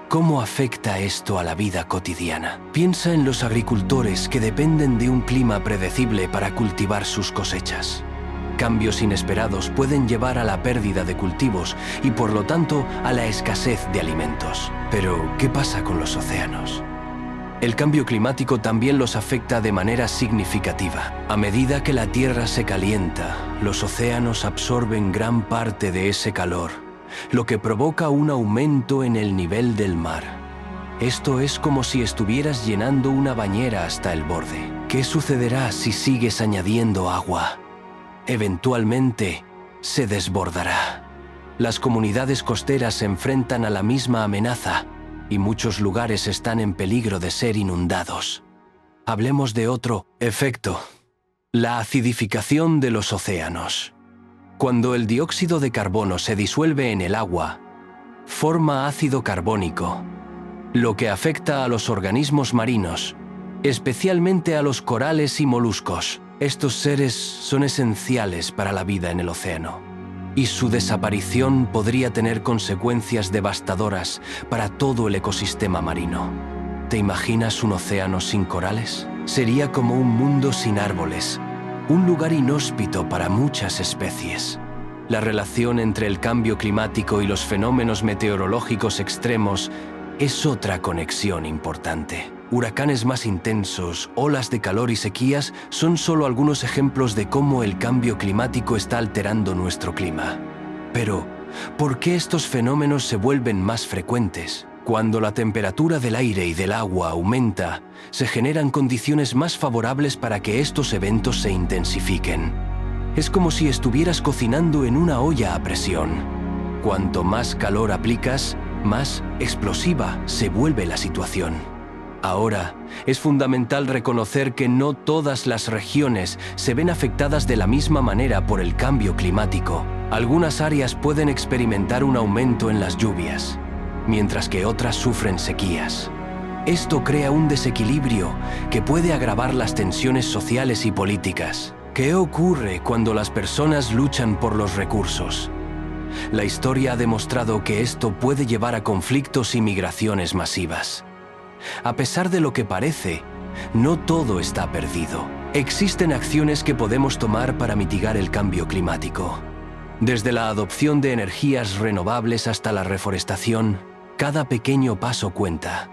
A: ¿Cómo afecta esto a la vida cotidiana? Piensa en los agricultores que dependen de un clima predecible para cultivar sus cosechas. Cambios inesperados pueden llevar a la pérdida de cultivos y, por lo tanto, a la escasez de alimentos. Pero, ¿qué pasa con los océanos? El cambio climático también los afecta de manera significativa. A medida que la Tierra se calienta, los océanos absorben gran parte de ese calor, lo que provoca un aumento en el nivel del mar. Esto es como si estuvieras llenando una bañera hasta el borde. ¿Qué sucederá si sigues añadiendo agua? Eventualmente, se desbordará. Las comunidades costeras se enfrentan a la misma amenaza y muchos lugares están en peligro de ser inundados. Hablemos de otro efecto: la acidificación de los océanos. Cuando el dióxido de carbono se disuelve en el agua, forma ácido carbónico, lo que afecta a los organismos marinos, especialmente a los corales y moluscos. Estos seres son esenciales para la vida en el océano, y su desaparición podría tener consecuencias devastadoras para todo el ecosistema marino. ¿Te imaginas un océano sin corales? Sería como un mundo sin árboles, un lugar inhóspito para muchas especies. La relación entre el cambio climático y los fenómenos meteorológicos extremos es otra conexión importante. Huracanes más intensos, olas de calor y sequías son solo algunos ejemplos de cómo el cambio climático está alterando nuestro clima. Pero, ¿por qué estos fenómenos se vuelven más frecuentes? Cuando la temperatura del aire y del agua aumenta, se generan condiciones más favorables para que estos eventos se intensifiquen. Es como si estuvieras cocinando en una olla a presión. Cuanto más calor aplicas, más explosiva se vuelve la situación. Ahora, es fundamental reconocer que no todas las regiones se ven afectadas de la misma manera por el cambio climático. Algunas áreas pueden experimentar un aumento en las lluvias, mientras que otras sufren sequías. Esto crea un desequilibrio que puede agravar las tensiones sociales y políticas. ¿Qué ocurre cuando las personas luchan por los recursos? La historia ha demostrado que esto puede llevar a conflictos y migraciones masivas. A pesar de lo que parece, no todo está perdido. Existen acciones que podemos tomar para mitigar el cambio climático. Desde la adopción de energías renovables hasta la reforestación, cada pequeño paso cuenta.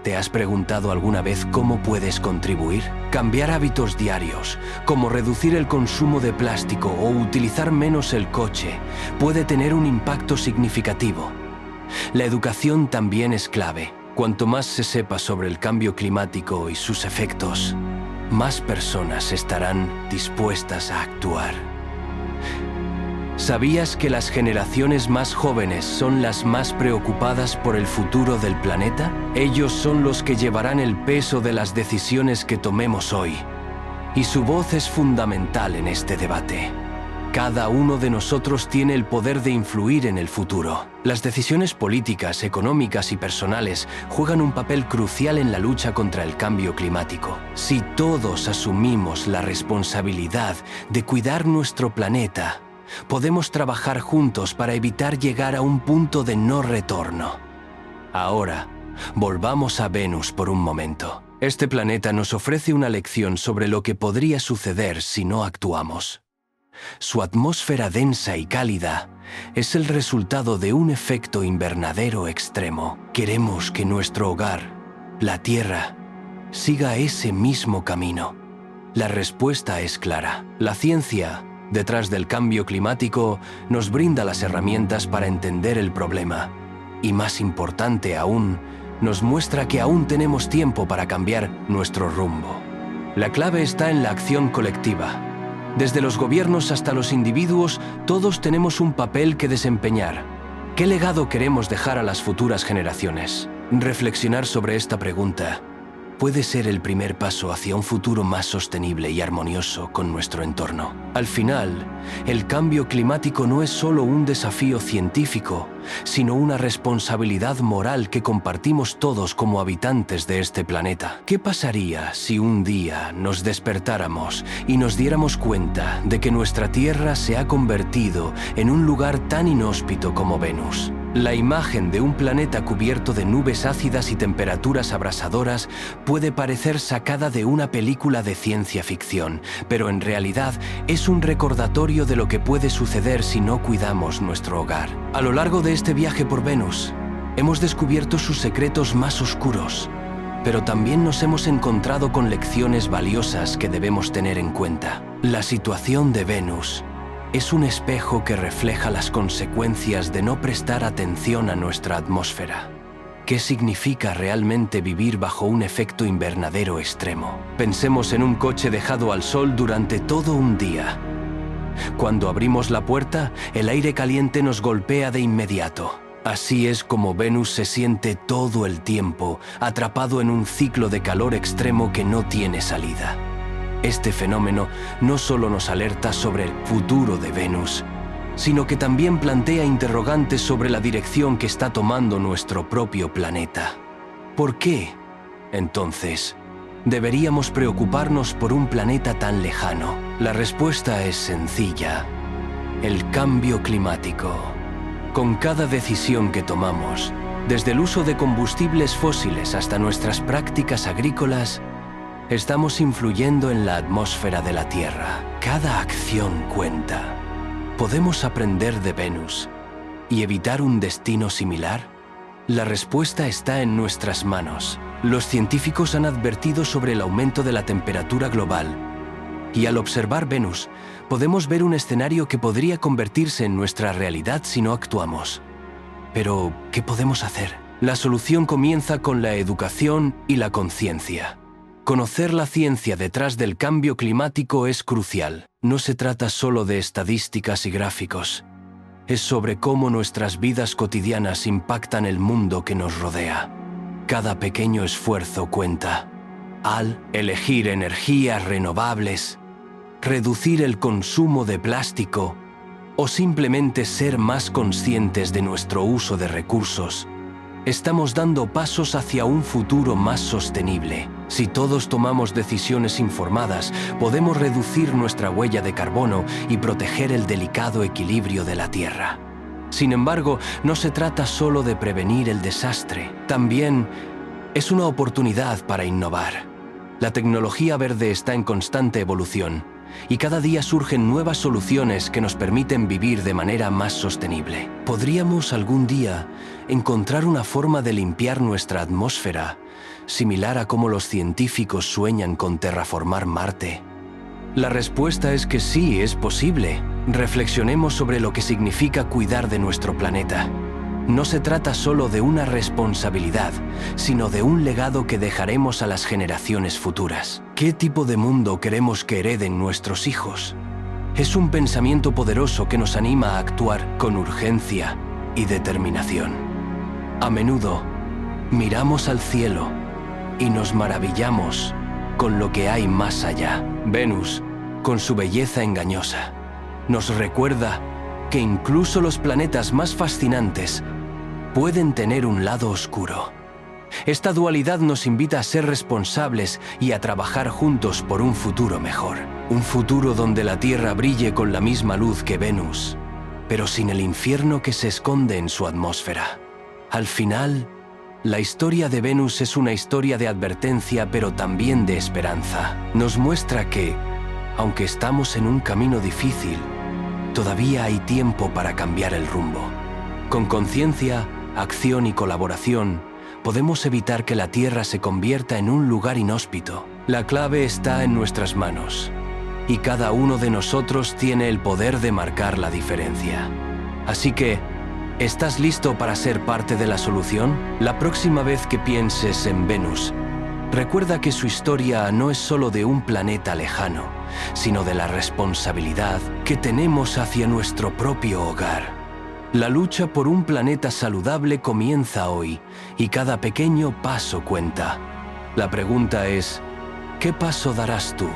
A: ¿Te has preguntado alguna vez cómo puedes contribuir? Cambiar hábitos diarios, como reducir el consumo de plástico o utilizar menos el coche, puede tener un impacto significativo. La educación también es clave. Cuanto más se sepa sobre el cambio climático y sus efectos, más personas estarán dispuestas a actuar. ¿Sabías que las generaciones más jóvenes son las más preocupadas por el futuro del planeta? Ellos son los que llevarán el peso de las decisiones que tomemos hoy, y su voz es fundamental en este debate. Cada uno de nosotros tiene el poder de influir en el futuro. Las decisiones políticas, económicas y personales juegan un papel crucial en la lucha contra el cambio climático. Si todos asumimos la responsabilidad de cuidar nuestro planeta, podemos trabajar juntos para evitar llegar a un punto de no retorno. Ahora, volvamos a Venus por un momento. Este planeta nos ofrece una lección sobre lo que podría suceder si no actuamos. Su atmósfera densa y cálida es el resultado de un efecto invernadero extremo. Queremos que nuestro hogar, la Tierra, siga ese mismo camino. La respuesta es clara. La ciencia, detrás del cambio climático, nos brinda las herramientas para entender el problema. Y más importante aún, nos muestra que aún tenemos tiempo para cambiar nuestro rumbo. La clave está en la acción colectiva. Desde los gobiernos hasta los individuos, todos tenemos un papel que desempeñar. ¿Qué legado queremos dejar a las futuras generaciones? Reflexionar sobre esta pregunta puede ser el primer paso hacia un futuro más sostenible y armonioso con nuestro entorno. Al final, el cambio climático no es solo un desafío científico, sino una responsabilidad moral que compartimos todos como habitantes de este planeta. ¿Qué pasaría si un día nos despertáramos y nos diéramos cuenta de que nuestra Tierra se ha convertido en un lugar tan inhóspito como Venus? La imagen de un planeta cubierto de nubes ácidas y temperaturas abrasadoras puede parecer sacada de una película de ciencia ficción, pero en realidad es un recordatorio de lo que puede suceder si no cuidamos nuestro hogar. A lo largo de este viaje por Venus, hemos descubierto sus secretos más oscuros, pero también nos hemos encontrado con lecciones valiosas que debemos tener en cuenta. La situación de Venus es un espejo que refleja las consecuencias de no prestar atención a nuestra atmósfera. ¿Qué significa realmente vivir bajo un efecto invernadero extremo? Pensemos en un coche dejado al sol durante todo un día. Cuando abrimos la puerta, el aire caliente nos golpea de inmediato. Así es como Venus se siente todo el tiempo, atrapado en un ciclo de calor extremo que no tiene salida. Este fenómeno no solo nos alerta sobre el futuro de Venus, sino que también plantea interrogantes sobre la dirección que está tomando nuestro propio planeta. ¿Por qué, entonces, deberíamos preocuparnos por un planeta tan lejano? La respuesta es sencilla: el cambio climático. Con cada decisión que tomamos, desde el uso de combustibles fósiles hasta nuestras prácticas agrícolas, estamos influyendo en la atmósfera de la Tierra. Cada acción cuenta. ¿Podemos aprender de Venus y evitar un destino similar? La respuesta está en nuestras manos. Los científicos han advertido sobre el aumento de la temperatura global, y al observar Venus, podemos ver un escenario que podría convertirse en nuestra realidad si no actuamos. Pero, ¿qué podemos hacer? La solución comienza con la educación y la conciencia. Conocer la ciencia detrás del cambio climático es crucial. No se trata solo de estadísticas y gráficos. Es sobre cómo nuestras vidas cotidianas impactan el mundo que nos rodea. Cada pequeño esfuerzo cuenta. Al elegir energías renovables, reducir el consumo de plástico o simplemente ser más conscientes de nuestro uso de recursos, estamos dando pasos hacia un futuro más sostenible. Si todos tomamos decisiones informadas, podemos reducir nuestra huella de carbono y proteger el delicado equilibrio de la Tierra. Sin embargo, no se trata solo de prevenir el desastre, también es una oportunidad para innovar. La tecnología verde está en constante evolución, y cada día surgen nuevas soluciones que nos permiten vivir de manera más sostenible. ¿Podríamos algún día encontrar una forma de limpiar nuestra atmósfera, similar a cómo los científicos sueñan con terraformar Marte? La respuesta es que sí, es posible. Reflexionemos sobre lo que significa cuidar de nuestro planeta. No se trata solo de una responsabilidad, sino de un legado que dejaremos a las generaciones futuras. ¿Qué tipo de mundo queremos que hereden nuestros hijos? Es un pensamiento poderoso que nos anima a actuar con urgencia y determinación. A menudo, miramos al cielo y nos maravillamos con lo que hay más allá. Venus, con su belleza engañosa, nos recuerda que incluso los planetas más fascinantes pueden tener un lado oscuro. Esta dualidad nos invita a ser responsables y a trabajar juntos por un futuro mejor. Un futuro donde la Tierra brille con la misma luz que Venus, pero sin el infierno que se esconde en su atmósfera. Al final, la historia de Venus es una historia de advertencia, pero también de esperanza. Nos muestra que, aunque estamos en un camino difícil, todavía hay tiempo para cambiar el rumbo. Con conciencia, acción y colaboración, podemos evitar que la Tierra se convierta en un lugar inhóspito. La clave está en nuestras manos, y cada uno de nosotros tiene el poder de marcar la diferencia. Así que, ¿estás listo para ser parte de la solución? La próxima vez que pienses en Venus, recuerda que su historia no es solo de un planeta lejano, sino de la responsabilidad que tenemos hacia nuestro propio hogar. La lucha por un planeta saludable comienza hoy, y cada pequeño paso cuenta. La pregunta es, ¿qué paso darás tú?